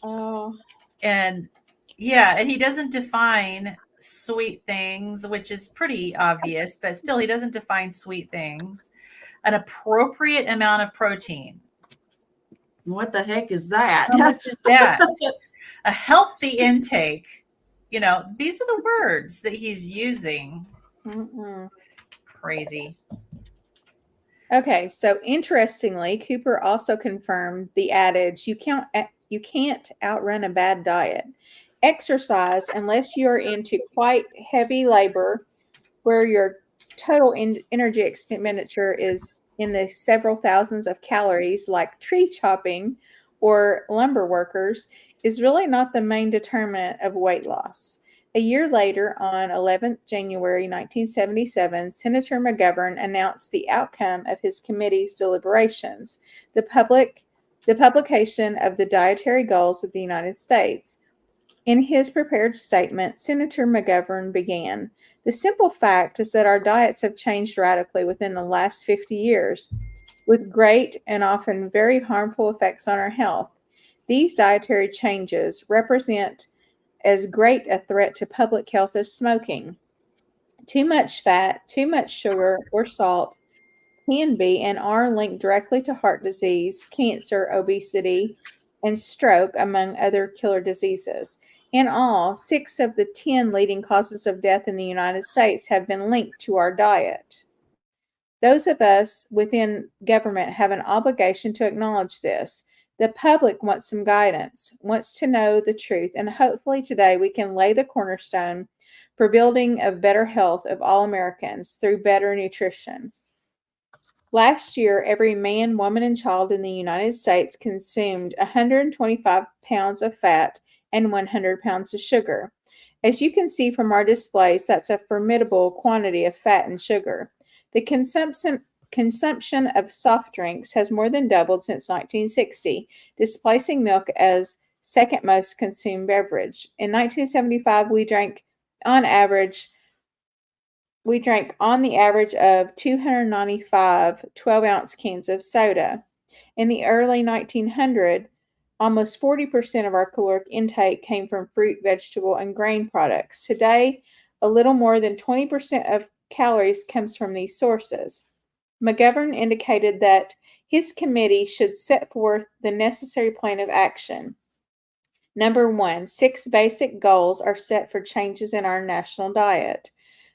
Speaker 2: Oh.
Speaker 1: And yeah, and he doesn't define sweet things, which is pretty obvious, but still he doesn't define sweet things. An appropriate amount of protein.
Speaker 3: What the heck is that?
Speaker 1: How much is that? A healthy intake. These are the words that he's using. Crazy.
Speaker 2: Okay, so interestingly, Cooper also confirmed the adage, you can't outrun a bad diet. Exercise, unless you're into quite heavy labor, where your total energy expenditure is in the several thousands of calories, like tree chopping or lumber workers, is really not the main determinant of weight loss. A year later, on 11th January 1977, Senator McGovern announced the outcome of his committee's deliberations, the publication of the Dietary Goals of the United States. In his prepared statement, Senator McGovern began, "The simple fact is that our diets have changed radically within the last 50 years, with great and often very harmful effects on our health. These dietary changes represent as great a threat to public health as smoking. Too much fat, too much sugar or salt can be and are linked directly to heart disease, cancer, obesity, and stroke, among other killer diseases. In all, 6 of the 10 leading causes of death in the United States have been linked to our diet. Those of us within government have an obligation to acknowledge this. The public wants some guidance, wants to know the truth, and hopefully today we can lay the cornerstone for building of better health of all Americans through better nutrition. Last year, every man, woman, and child in the United States consumed 125 pounds of fat and 100 pounds of sugar. As you can see from our displays, that's a formidable quantity of fat and sugar. The consumption of soft drinks has more than doubled since 1960, displacing milk as second most consumed beverage. In 1975, we drank on the average of 295 12-ounce cans of soda. In the early 1900s, almost 40% of our caloric intake came from fruit, vegetable, and grain products. Today, a little more than 20% of calories comes from these sources. McGovern indicated that his committee should set forth the necessary plan of action. Number 1, 6 basic goals are set for changes in our national diet.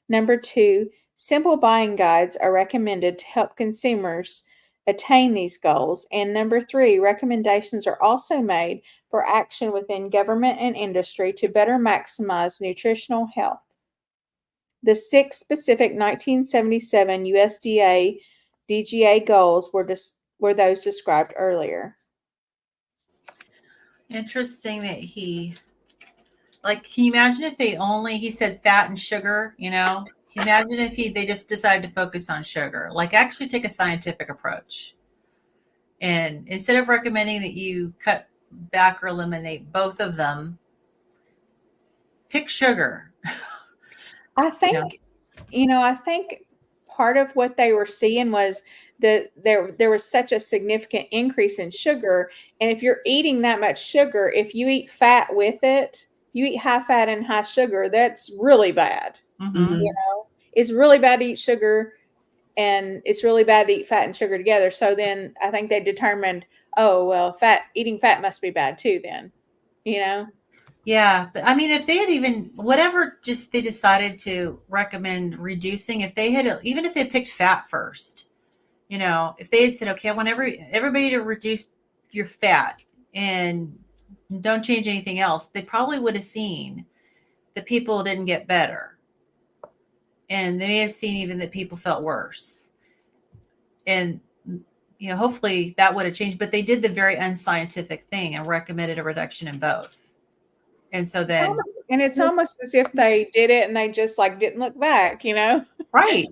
Speaker 2: Number 2, simple buying guides are recommended to help consumers attain these goals. And number 3, recommendations are also made for action within government and industry to better maximize nutritional health. The 6 specific 1977 USDA DGA goals were those described earlier.
Speaker 1: Interesting that can you imagine if he said fat and sugar, Can you imagine if they just decided to focus on sugar, like actually take a scientific approach. And instead of recommending that you cut back or eliminate both of them, pick sugar.
Speaker 2: I think, I think part of what they were seeing was that there was such a significant increase in sugar. And if you're eating that much sugar, if you eat fat with it, you eat high fat and high sugar, that's really bad.
Speaker 1: Mm-hmm.
Speaker 2: It's really bad to eat sugar, and it's really bad to eat fat and sugar together. So then I think they determined, oh, well, eating fat must be bad too then,
Speaker 1: Yeah, but I mean, if they had just they decided to recommend reducing, even if they picked fat first, if they had said, okay, I want everybody to reduce your fat and don't change anything else, they probably would have seen that people didn't get better. And they may have seen even that people felt worse. And, hopefully that would have changed, but they did the very unscientific thing and recommended a reduction in both. And so then.
Speaker 2: And it's almost as if they did it and they just didn't look back,
Speaker 1: Right.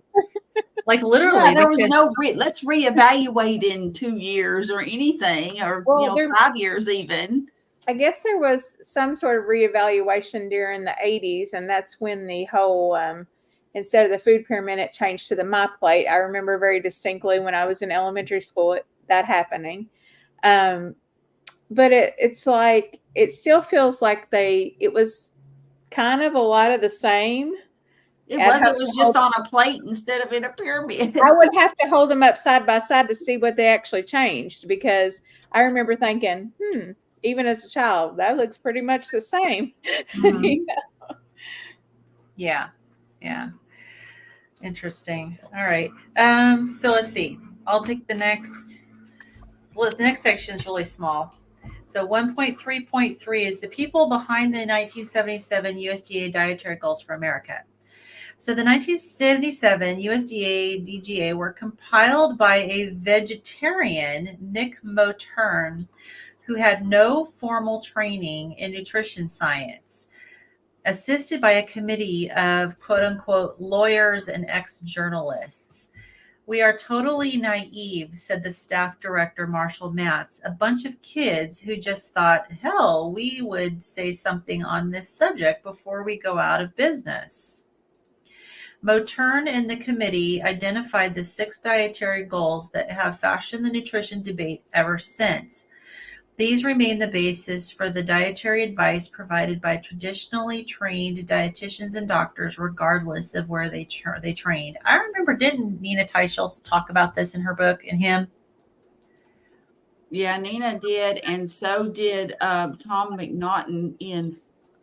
Speaker 1: Like literally.
Speaker 3: Yeah, there was no, let's reevaluate in 2 years or anything, or 5 years even.
Speaker 2: I guess there was some sort of reevaluation during the 80s, and that's when the whole, instead of the food pyramid, it changed to the My Plate. I remember very distinctly when I was in elementary school that happening. But it's like, it still feels like it was kind of a lot of the same.
Speaker 3: It was just on a plate instead of in a pyramid.
Speaker 2: I would have to hold them up side by side to see what they actually changed, because I remember thinking, even as a child, that looks pretty much the same.
Speaker 1: Mm-hmm. Yeah. Interesting. All right. So let's see. I'll take the next. Well, the next section is really small. So 1.3.3 is the people behind the 1977 USDA dietary goals for America. So the 1977 USDA DGA were compiled by a vegetarian, Nick Motern, who had no formal training in nutrition science, assisted by a committee of quote unquote lawyers and ex-journalists. We are totally naive, said the staff director, Marshall Matz, a bunch of kids who just thought, hell, we would say something on this subject before we go out of business. Motern and the committee identified the 6 dietary goals that have fashioned the nutrition debate ever since. These remain the basis for the dietary advice provided by traditionally trained dietitians and doctors, regardless of where they trained. I remember, didn't Nina Teicholz talk about this in her book, in Him?
Speaker 3: Yeah, Nina did, and so did Tom McNaughton in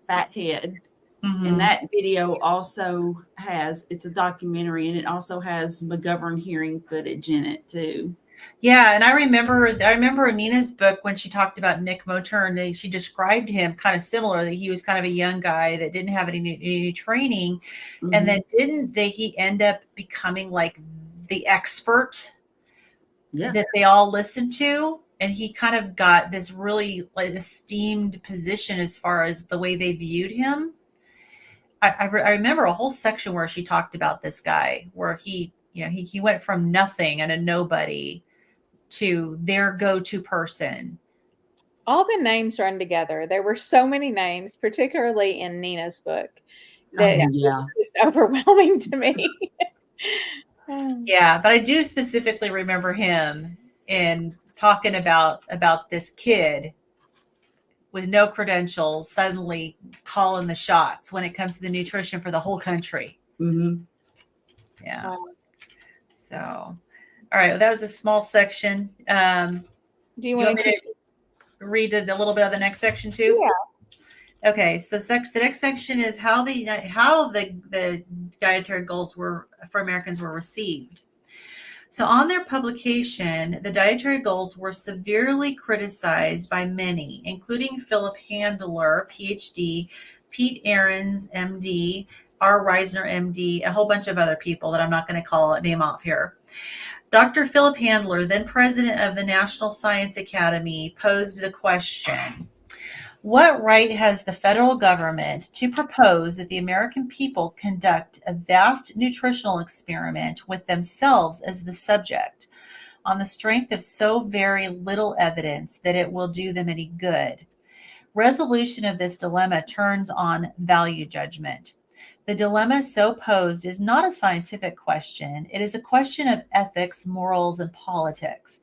Speaker 3: Fathead. Mm-hmm. And that video also it's a documentary, and it also has McGovern hearing footage in it too.
Speaker 1: Yeah, and I remember Nina's book when she talked about Nick Moturn, she described him kind of similar, that he was kind of a young guy that didn't have any training, and then didn't he end up becoming like the expert that they all listened to? And he kind of got this really like esteemed position as far as the way they viewed him. I remember a whole section where she talked about this guy, where he went from nothing and a nobody to their go-to person.
Speaker 2: All the names run together. There were so many names, particularly in Nina's book, that it was just overwhelming to me.
Speaker 1: Yeah, but I do specifically remember him in talking about this kid with no credentials suddenly calling the shots when it comes to the nutrition for the whole country. Yeah. Wow. So, all right. Well, that was a small section.
Speaker 2: Do you want
Speaker 1: me to read a little bit of the next section too?
Speaker 2: Yeah.
Speaker 1: Okay. So the next section is how the dietary goals for Americans were received. So on their publication, the dietary goals were severely criticized by many, including Philip Handler, PhD, Pete Ahrens, MD, R. Reisner, MD, a whole bunch of other people that I'm not going to name off here. Dr. Philip Handler, then president of the National Science Academy, posed the question: what right has the federal government to propose that the American people conduct a vast nutritional experiment with themselves as the subject on the strength of so very little evidence that it will do them any good? Resolution of this dilemma turns on value judgment. The dilemma so posed is not a scientific question. It is a question of ethics, morals, and politics.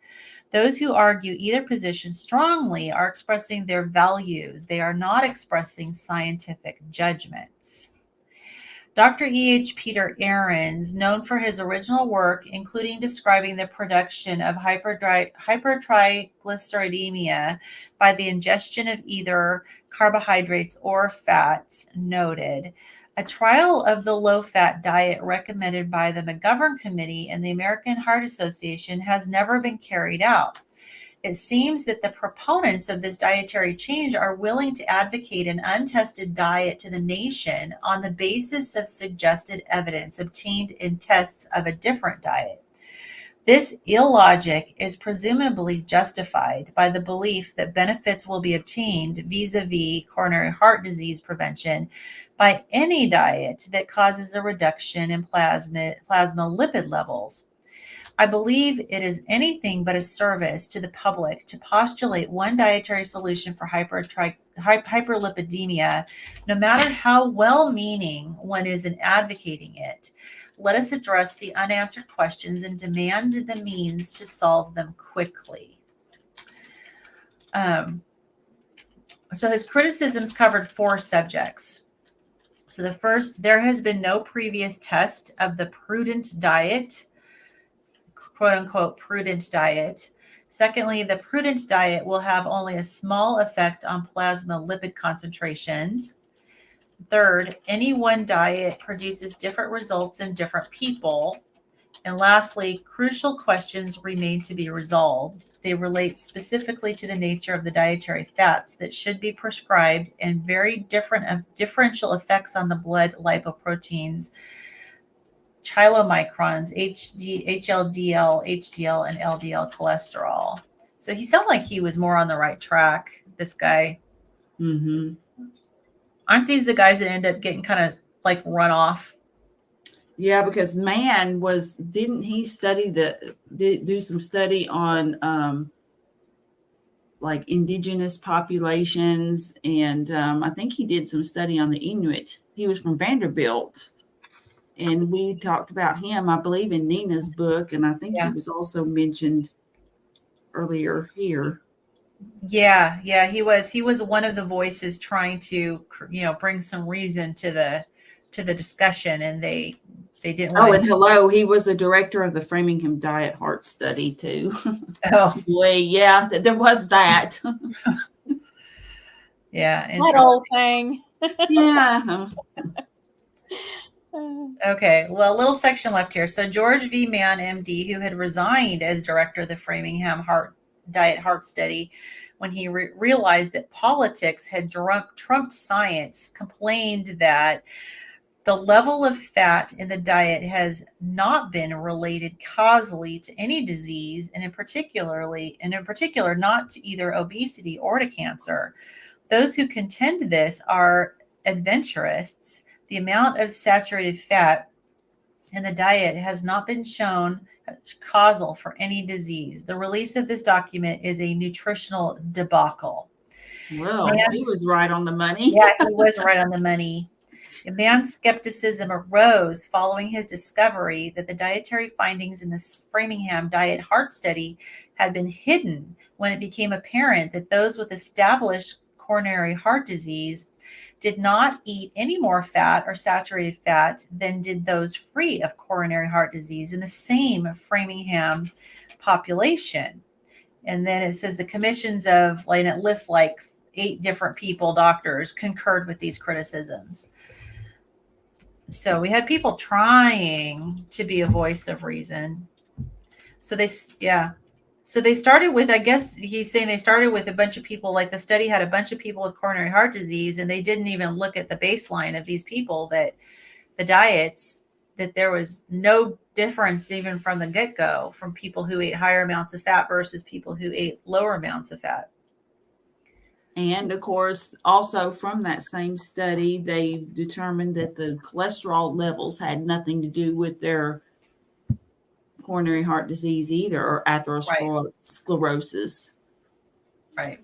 Speaker 1: Those who argue either position strongly are expressing their values. They are not expressing scientific judgments. Dr. E.H. Peter Ahrens, known for his original work, including describing the production of hypertriglyceridemia by the ingestion of either carbohydrates or fats, noted, a trial of the low-fat diet recommended by the McGovern Committee and the American Heart Association has never been carried out. It seems that the proponents of this dietary change are willing to advocate an untested diet to the nation on the basis of suggested evidence obtained in tests of a different diet. This illogic is presumably justified by the belief that benefits will be obtained vis-a-vis coronary heart disease prevention by any diet that causes a reduction in plasma lipid levels. I believe it is anything but a service to the public to postulate one dietary solution for hyperlipidemia, no matter how well-meaning one is in advocating it. Let us address the unanswered questions and demand the means to solve them quickly. So his criticisms covered 4 subjects. So the first, there has been no previous test of the prudent diet, quote unquote prudent diet. Secondly, the prudent diet will have only a small effect on plasma lipid concentrations. Third, any one diet produces different results in different people. And lastly, crucial questions remain to be resolved. They relate specifically to the nature of the dietary fats that should be prescribed and very differential effects on the blood lipoproteins, chylomicrons, HLDL, HDL, and LDL cholesterol. So he sounded like he was more on the right track, this guy. Aren't these the guys that end up getting kind of like run off?
Speaker 3: Yeah, because didn't he do some study on like indigenous populations, and I think he did some study on the Inuit. He was from Vanderbilt. And we talked about him, I believe, in Nina's book, and I think he was also mentioned earlier here.
Speaker 1: Yeah, he was one of the voices trying to, bring some reason to the discussion, and they didn't want.
Speaker 3: Oh, and hello, he was a director of the Framingham Diet Heart Study too.
Speaker 1: Oh,
Speaker 3: boy, yeah, there was that.
Speaker 1: Yeah,
Speaker 2: that whole thing.
Speaker 3: Yeah.
Speaker 1: Okay, well, a little section left here. So George V. Mann, MD, who had resigned as director of the Framingham Diet Heart Study when he realized that politics had trumped science, complained that the level of fat in the diet has not been related causally to any disease, and in particular, not to either obesity or to cancer. Those who contend this are adventurists. The amount of saturated fat in the diet has not been shown causal for any disease. The release of this document is a nutritional debacle.
Speaker 3: Well, he was right on the money.
Speaker 1: Yeah, he was right on the money. Mann's skepticism arose following his discovery that the dietary findings in the Framingham Diet Heart Study had been hidden when it became apparent that those with established coronary heart disease did not eat any more fat or saturated fat than did those free of coronary heart disease in the same Framingham population. And then it says the commissions of, and it lists like 8 different people, doctors, concurred with these criticisms. So we had people trying to be a voice of reason. So they started with, I guess he's saying they started with a bunch of people, like the study had a bunch of people with coronary heart disease, and they didn't even look at the baseline of these people, that the diets, that there was no difference even from the get-go from people who ate higher amounts of fat versus people who ate lower amounts of fat.
Speaker 3: And of course, also from that same study, they determined that the cholesterol levels had nothing to do with their coronary heart disease either, or atherosclerosis.
Speaker 1: Right.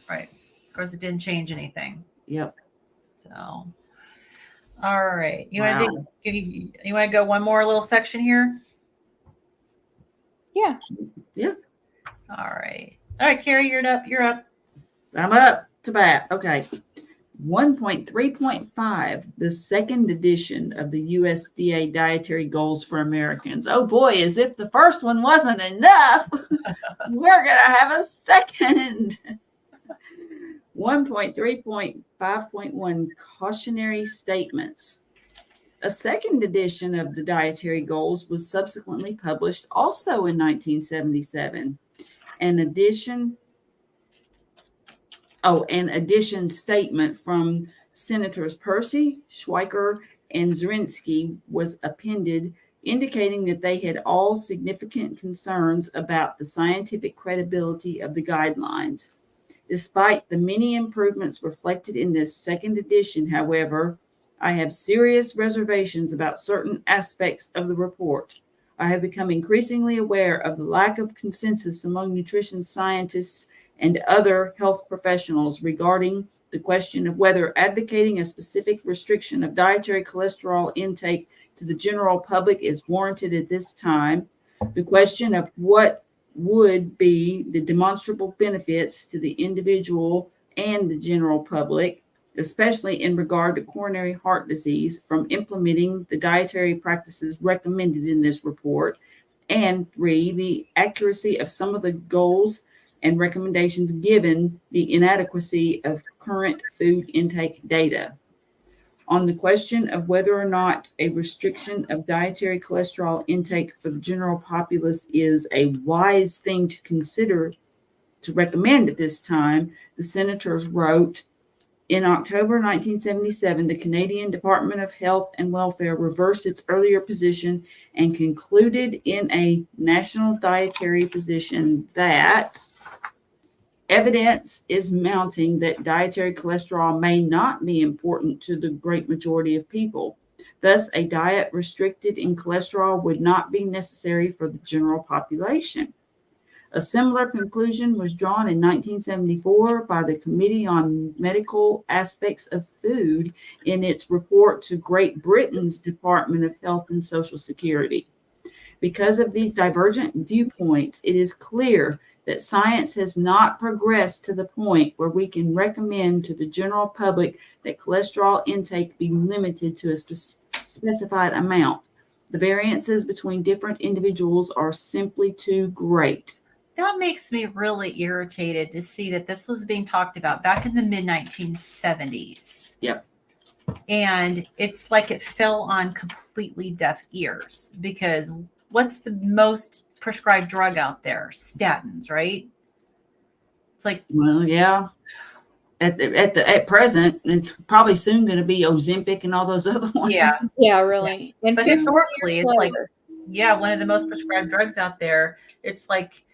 Speaker 1: Of course, it didn't change anything.
Speaker 3: Yep.
Speaker 1: So, all right. You want to go one more little section here?
Speaker 2: Yeah.
Speaker 1: All right, Carrie, you're up.
Speaker 3: I'm up to bat. Okay. 1.3.5, the second edition of the USDA Dietary Goals for Americans. Oh boy, as if the first one wasn't enough, we're going to have a second. 1.3.5.1, cautionary statements. A second edition of the Dietary Goals was subsequently published also in 1977. An addition statement from Senators Percy, Schweiker, and Zrinski was appended, indicating that they had all significant concerns about the scientific credibility of the guidelines. Despite the many improvements reflected in this second edition, however, I have serious reservations about certain aspects of the report. I have become increasingly aware of the lack of consensus among nutrition scientists and other health professionals regarding the question of whether advocating a specific restriction of dietary cholesterol intake to the general public is warranted at this time. The question of what would be the demonstrable benefits to the individual and the general public, especially in regard to coronary heart disease, from implementing the dietary practices recommended in this report. And 3, the accuracy of some of the goals and recommendations given the inadequacy of current food intake data. On the question of whether or not a restriction of dietary cholesterol intake for the general populace is a wise thing to consider to recommend at this time, the senators wrote, in October 1977, the Canadian Department of Health and Welfare reversed its earlier position and concluded in a national dietary position that evidence is mounting that dietary cholesterol may not be important to the great majority of people. Thus, a diet restricted in cholesterol would not be necessary for the general population. A similar conclusion was drawn in 1974 by the Committee on Medical Aspects of Food in its report to Great Britain's Department of Health and Social Security. Because of these divergent viewpoints, it is clear that science has not progressed to the point where we can recommend to the general public that cholesterol intake be limited to a specified amount. The variances between different individuals are simply too great.
Speaker 1: That makes me really irritated to see that this was being talked about back in the mid-1970s.
Speaker 3: Yep.
Speaker 1: And it's like it fell on completely deaf ears, because what's the most prescribed drug out there? Statins, right? It's like,
Speaker 3: well, yeah. At present, it's probably soon going to be Ozempic and all those other ones.
Speaker 1: Yeah.
Speaker 2: Yeah, really. And
Speaker 1: But
Speaker 2: 50
Speaker 1: historically,
Speaker 2: years
Speaker 1: it's like,
Speaker 2: later.
Speaker 1: yeah, one of the most prescribed drugs out there. It's like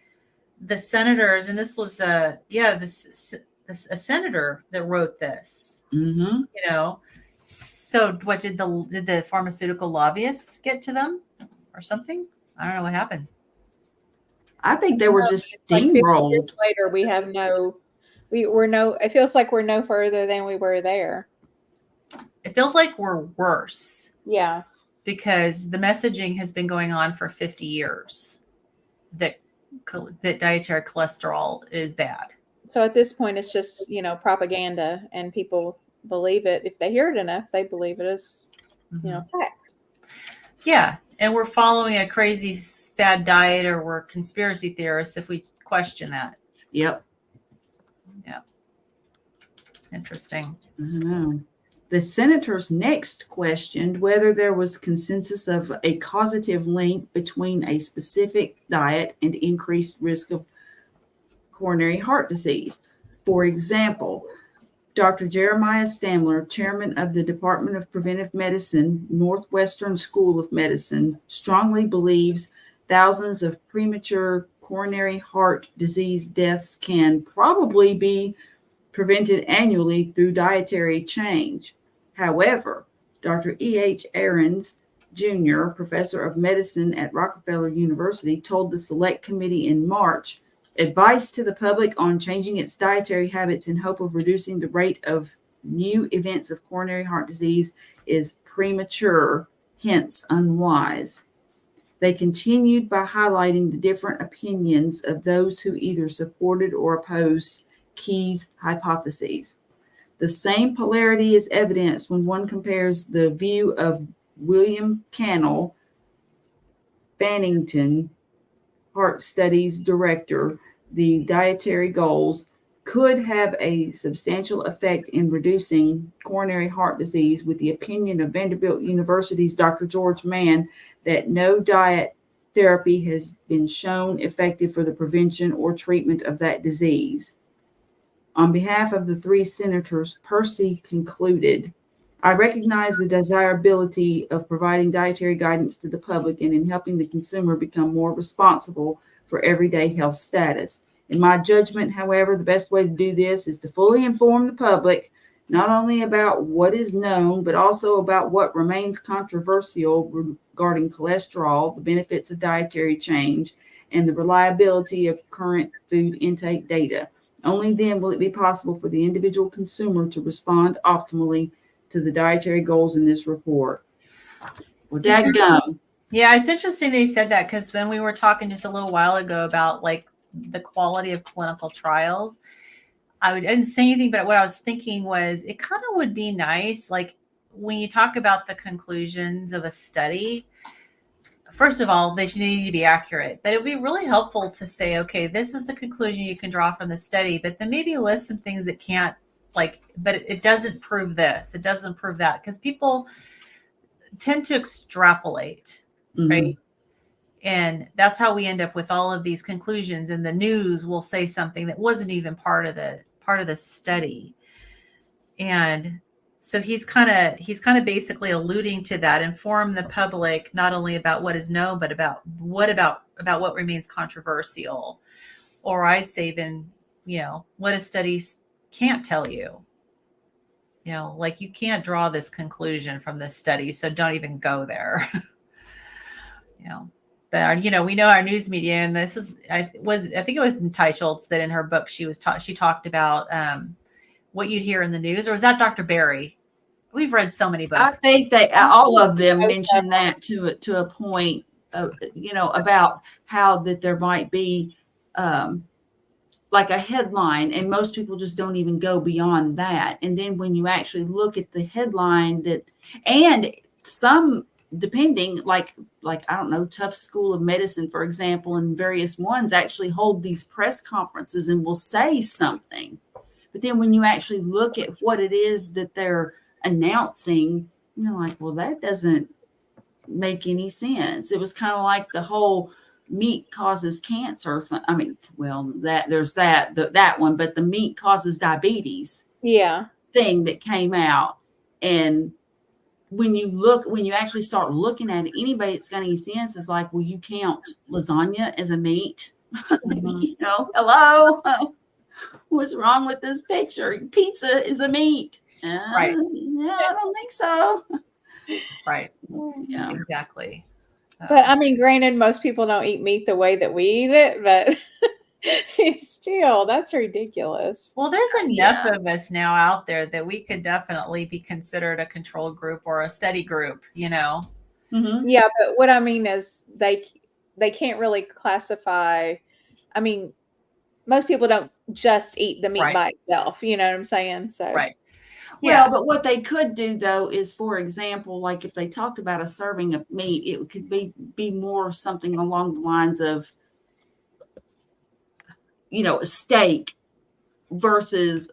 Speaker 1: the senators, and this was a senator that wrote this.
Speaker 3: Mm-hmm.
Speaker 1: You know, so what did the pharmaceutical lobbyists get to them or something? I don't know what happened.
Speaker 3: I think they were just
Speaker 2: It's like 50 years
Speaker 3: steamrolled.
Speaker 2: later, it feels like we're no further than we were there.
Speaker 1: It feels like we're worse.
Speaker 2: Yeah.
Speaker 1: Because the messaging has been going on for 50 years that dietary cholesterol is bad.
Speaker 2: So at this point, it's just, propaganda, and people believe it. If they hear it enough, they believe it as, fact.
Speaker 1: Yeah. And we're following a crazy fad diet, or we're conspiracy theorists if we question that.
Speaker 3: Yep.
Speaker 1: Yeah. Interesting.
Speaker 3: I know. The senators next questioned whether there was consensus of a causative link between a specific diet and increased risk of coronary heart disease. For example, Dr. Jeremiah Stamler, chairman of the Department of Preventive Medicine, Northwestern School of Medicine, strongly believes thousands of premature coronary heart disease deaths can probably be prevented annually through dietary change. However, Dr. E.H. Ahrens, Jr., professor of medicine at Rockefeller University, told the Select Committee in March, advice to the public on changing its dietary habits in hope of reducing the rate of new events of coronary heart disease is premature, hence unwise. They continued by highlighting the different opinions of those who either supported or opposed Key's hypotheses. The same polarity is evidenced when one compares the view of William Cannell, Bannington Heart Studies Director. The dietary goals could have a substantial effect in reducing coronary heart disease, with the opinion of Vanderbilt University's Dr. George Mann that no diet therapy has been shown effective for the prevention or treatment of that disease. On behalf of the three senators, Percy concluded, I recognize the desirability of providing dietary guidance to the public and in helping the consumer become more responsible for everyday health status. In my judgment, however, the best way to do this is to fully inform the public, not only about what is known, but also about what remains controversial regarding cholesterol, the benefits of dietary change, and the reliability of current food intake data. Only then will it be possible for the individual consumer to respond optimally to the dietary goals in this report. Well, dadgum.
Speaker 1: Yeah, it's interesting that you said that, because when we were talking just a little while ago about like the quality of clinical trials, I didn't say anything, but what I was thinking was it kind of would be nice, like when you talk about the conclusions of a study, first of all, they need to be accurate, but it would be really helpful to say, okay, this is the conclusion you can draw from the study, but then maybe list some things that can't, like, but it doesn't prove this, it doesn't prove that, because people tend to extrapolate, right? And that's how we end up with all of these conclusions, and the news will say something that wasn't even part of the study. And so he's kind of basically alluding to that, inform the public not only about what is known, but about what remains controversial, or I'd say even, what a study can't tell you. Like you can't draw this conclusion from this study, so don't even go there. But we know our news media, and this is I think it was Ty Schultz that in her book she talked about what you'd hear in the news, or was that Dr. Barry? We've read so many books.
Speaker 3: I think all of them mention that to a point, about how that there might be like a headline, and most people just don't even go beyond that. And then when you actually look at the headline, and some, depending, like I don't know, Tufts School of Medicine, for example, and various ones actually hold these press conferences and will say something. But then when you actually look at what it is that they're announcing, like, well, that doesn't make any sense. It was kind of like the whole meat causes cancer. I mean, well, there's that one, but the meat causes diabetes thing that came out. And when you actually start looking at it, anybody that's got any sense is like, well, you count lasagna as a meat. Hello, what's wrong with this picture? Pizza is a meat.
Speaker 1: Right.
Speaker 3: Yeah, I don't think so.
Speaker 1: Right.
Speaker 3: Yeah.
Speaker 1: Exactly.
Speaker 2: But I mean, granted, most people don't eat meat the way that we eat it, but still, that's ridiculous.
Speaker 1: Well, there's enough of us now out there that we could definitely be considered a control group or a study group,
Speaker 3: Mm-hmm.
Speaker 2: Yeah, but what I mean is they can't really classify. I mean, most people don't just eat the meat by itself. You know what I'm saying? So
Speaker 1: right.
Speaker 3: Yeah.
Speaker 1: Well,
Speaker 3: but what they could do though is, for example, like if they talked about a serving of meat, it could be more something along the lines of, a steak versus,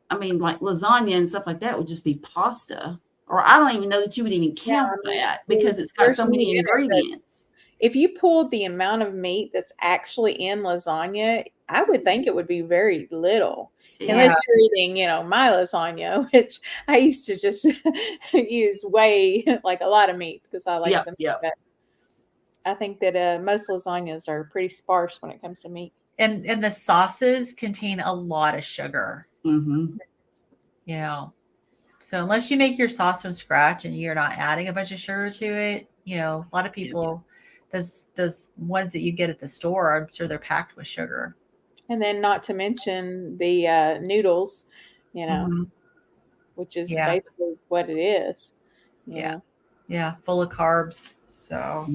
Speaker 3: I mean, like lasagna and stuff like that would just be pasta. Or I don't even know that you would even count that because it's got so many ingredients.
Speaker 2: If you pulled the amount of meat that's actually in lasagna, I would think it would be very little. Unless you're eating, my lasagna, which I used to just use like a lot of meat because I like the meat. But I think that most lasagnas are pretty sparse when it comes to meat.
Speaker 1: And the sauces contain a lot of sugar.
Speaker 3: Mm-hmm.
Speaker 1: So unless you make your sauce from scratch and you're not adding a bunch of sugar to it, a lot of people, those ones that you get at the store, I'm sure they're packed with sugar.
Speaker 2: And then not to mention the noodles, which is basically what it is.
Speaker 1: Yeah. Yeah. Full of carbs. So,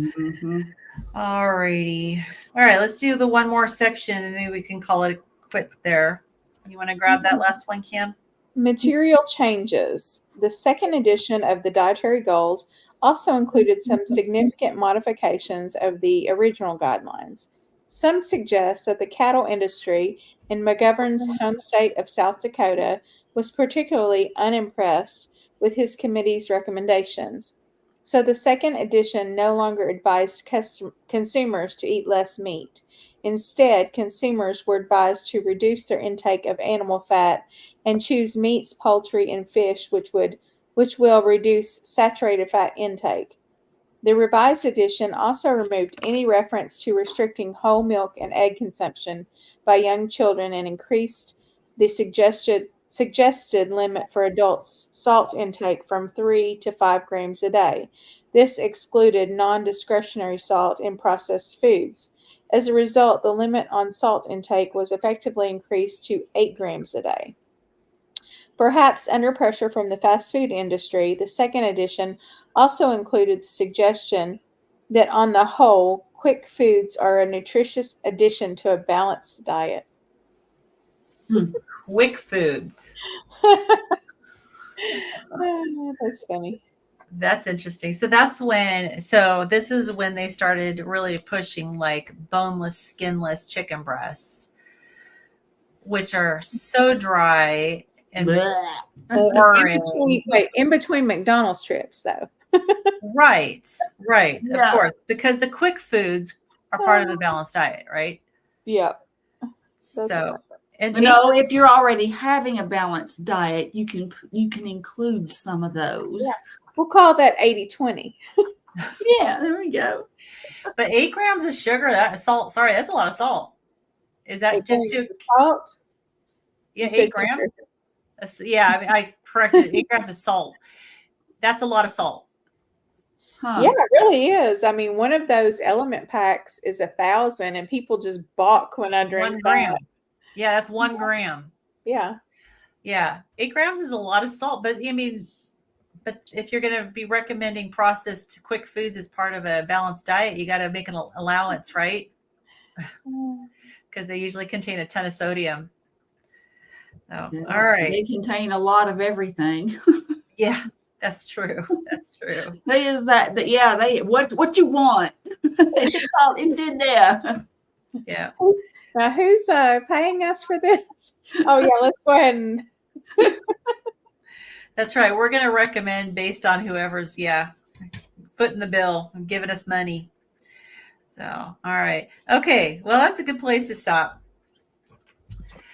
Speaker 1: all righty. All right. Let's do the one more section and then we can call it quits there. You want to grab that last one, Kim?
Speaker 2: Material changes. The second edition of the Dietary Goals also included some significant modifications of the original guidelines. Some suggest that the cattle industry in McGovern's home state of South Dakota was particularly unimpressed with his committee's recommendations. So the second edition no longer advised consumers to eat less meat. Instead, consumers were advised to reduce their intake of animal fat and choose meats, poultry, and fish, which will reduce saturated fat intake. The revised edition also removed any reference to restricting whole milk and egg consumption by young children and increased the suggested limit for adults' salt intake from 3 to 5 grams a day. This excluded non-discretionary salt in processed foods. As a result, the limit on salt intake was effectively increased to 8 grams a day. Perhaps under pressure from the fast food industry, the second edition also included the suggestion that on the whole, quick foods are a nutritious addition to a balanced diet.
Speaker 1: Quick foods.
Speaker 2: That's funny.
Speaker 1: That's interesting. So this is when they started really pushing like boneless, skinless chicken breasts, which are so dry and boring.
Speaker 2: In between McDonald's trips, though.
Speaker 1: Right. Of course, because the quick foods are part of the balanced diet, right?
Speaker 2: Yeah.
Speaker 1: So,
Speaker 3: if you're already having a balanced diet, you can include some of those.
Speaker 2: Yeah. We'll call that 80-20.
Speaker 3: Yeah, there we go.
Speaker 1: But 8 grams of sugar, salt. Sorry, that's a lot of salt. Is that just too
Speaker 2: salt?
Speaker 1: Yeah, 8 grams. Yeah, I corrected it. 8 grams of salt. That's a lot of salt.
Speaker 2: Huh. Yeah, it really is. I mean, one of those element packs is 1,000, and people just balk when I drink
Speaker 1: 1 gram. Yeah, that's 1 gram.
Speaker 2: Yeah.
Speaker 1: 8 grams is a lot of salt, but but if you're going to be recommending processed quick foods as part of a balanced diet, you got to make an allowance, right? Because they usually contain a ton of sodium. Oh, yeah, all right.
Speaker 3: They contain a lot of everything.
Speaker 1: Yeah, that's true. That's true.
Speaker 3: What you want? It's in there.
Speaker 1: Yeah.
Speaker 2: Now who's paying us for this? Oh yeah, let's go ahead and
Speaker 1: That's right. We're going to recommend based on whoever's, footing the bill and giving us money. So, all right. Okay. Well, that's a good place to stop.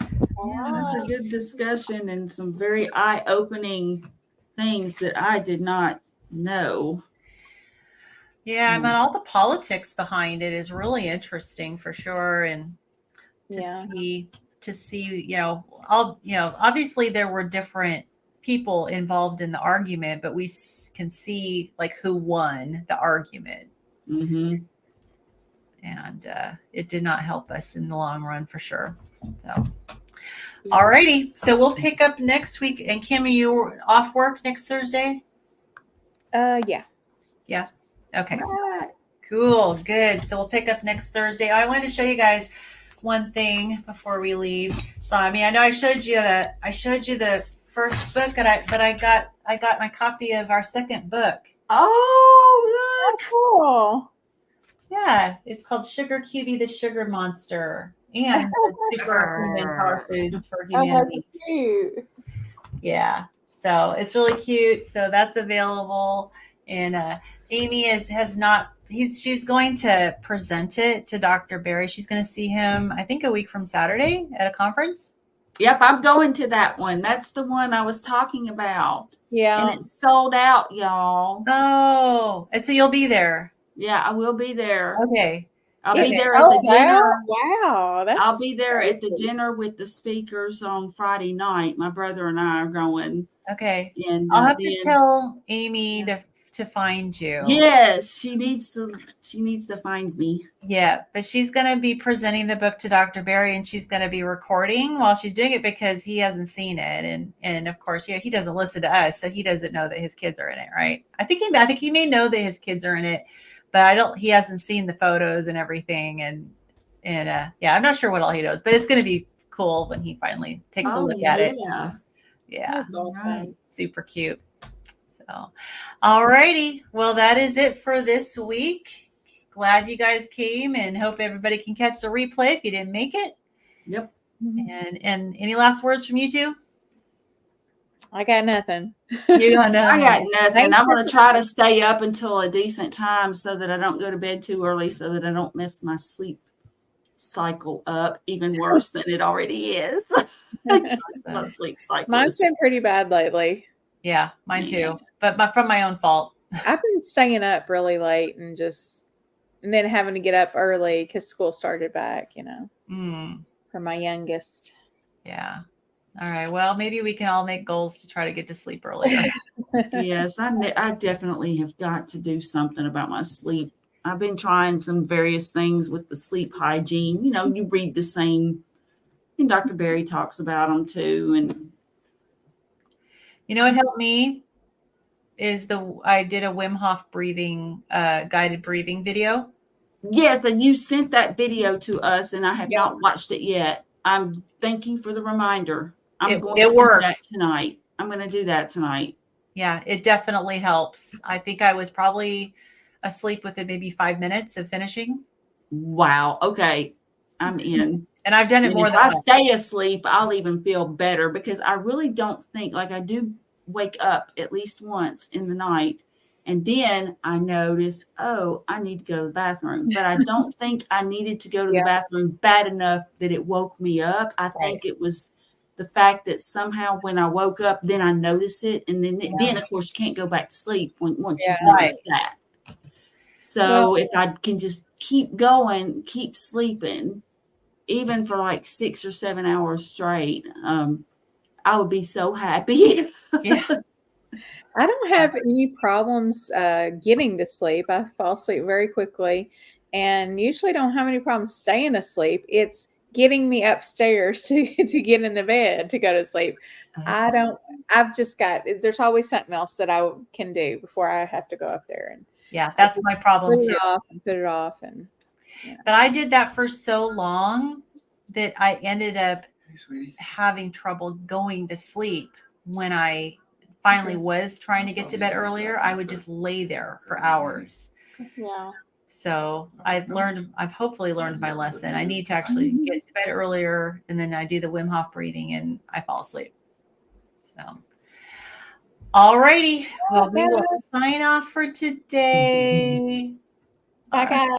Speaker 3: Yeah, that's a good discussion and some very eye-opening things that I did not know.
Speaker 1: Yeah, I mean, all the politics behind it is really interesting for sure. And to see, obviously there were different people involved in the argument, but we can see like who won the argument.
Speaker 3: Mm-hmm.
Speaker 1: And it did not help us in the long run for sure. So, all righty. So we'll pick up next week. And Kim, are you off work next Thursday?
Speaker 2: Yeah.
Speaker 1: Yeah. Okay.
Speaker 3: Right.
Speaker 1: Cool. Good. So we'll pick up next Thursday. I wanted to show you guys one thing before we leave. So I mean, I know I showed you the first book, and I got my copy of our second book.
Speaker 3: Oh, look!
Speaker 2: Cool.
Speaker 1: Yeah, it's called Sugar QB, the Sugar Monster, and Superhuman Power Foods for Humanity.
Speaker 2: Oh, cute.
Speaker 1: Yeah, so it's really cute. So that's available, and Amy has not. She's going to present it to Dr. Barry. She's going to see him, I think, a week from Saturday at a conference.
Speaker 3: Yep, I'm going to that one. That's the one I was talking about.
Speaker 2: Yeah.
Speaker 3: And it's sold out, y'all.
Speaker 1: Oh, and so you'll be there.
Speaker 3: Yeah, I will be there.
Speaker 1: Okay.
Speaker 3: I'll be there at the dinner.
Speaker 2: Wow.
Speaker 3: I'll be there at the dinner with the speakers on Friday night. My brother and I are going.
Speaker 1: Okay.
Speaker 3: And
Speaker 1: I'll have to tell Amy to find you.
Speaker 3: Yes, she needs to find me.
Speaker 1: Yeah, but she's going to be presenting the book to Dr. Barry, and she's going to be recording while she's doing it because he hasn't seen it, and of course, he doesn't listen to us, so he doesn't know that his kids are in it, right? I think he may know that his kids are in it, but he hasn't seen the photos and everything, and I'm not sure what all he knows, but it's going to be cool when he finally takes a look at it. Yeah,
Speaker 2: that's awesome.
Speaker 1: Right. Super cute. So, all righty. Well, that is it for this week. Glad you guys came, and hope everybody can catch the replay if you didn't make it.
Speaker 3: Yep.
Speaker 1: And any last words from you two?
Speaker 2: I got nothing.
Speaker 1: You don't know.
Speaker 3: I got nothing. I'm going to try to stay up until a decent time so that I don't go to bed too early, so that I don't mess my sleep cycle up even worse than it already is. My sleep cycle.
Speaker 2: Mine's been pretty bad lately.
Speaker 1: Yeah, mine too. But from my own fault.
Speaker 2: I've been staying up really late and then having to get up early because school started back, for my youngest.
Speaker 1: Yeah. All right. Well, maybe we can all make goals to try to get to sleep earlier.
Speaker 3: Yes, I definitely have got to do something about my sleep. I've been trying some various things with the sleep hygiene. You read the same, and Dr. Barry talks about them too. And
Speaker 1: what helped me is I did a Wim Hof breathing, guided breathing video.
Speaker 3: Yes, and you sent that video to us, and I have not watched it yet. Thank you for the reminder. I'm going to do that tonight. I'm going to do that tonight.
Speaker 1: Yeah, it definitely helps. I think I was probably asleep within maybe 5 minutes of finishing.
Speaker 3: Wow. Okay. I'm in.
Speaker 1: And I've done it more
Speaker 3: than once. If I stay asleep, I'll even feel better because I really don't think, I do wake up at least once in the night, and then I notice, I need to go to the bathroom. But I don't think I needed to go to the bathroom bad enough that it woke me up. I think it was the fact that somehow when I woke up, then I notice it. And then of course, you can't go back to sleep once you've noticed that. So if I can just keep going, keep sleeping, even for 6 or 7 hours straight, I would be so happy.
Speaker 1: Yeah.
Speaker 2: I don't have any problems getting to sleep. I fall asleep very quickly and usually don't have any problems staying asleep. It's getting me upstairs to get in the bed to go to sleep. There's always something else that I can do before I have to go up there. And
Speaker 1: that's my problem too.
Speaker 2: Put it off.
Speaker 1: But I did that for so long that I ended up having trouble going to sleep. When I finally was trying to get to bed earlier, I would just lay there for hours.
Speaker 2: Yeah.
Speaker 1: So I've hopefully learned my lesson. I need to actually get to bed earlier, and then I do the Wim Hof breathing and I fall asleep. So, All righty. Well, we will
Speaker 2: guys.
Speaker 1: sign off for today.
Speaker 2: Bye,
Speaker 1: All right.
Speaker 2: guys.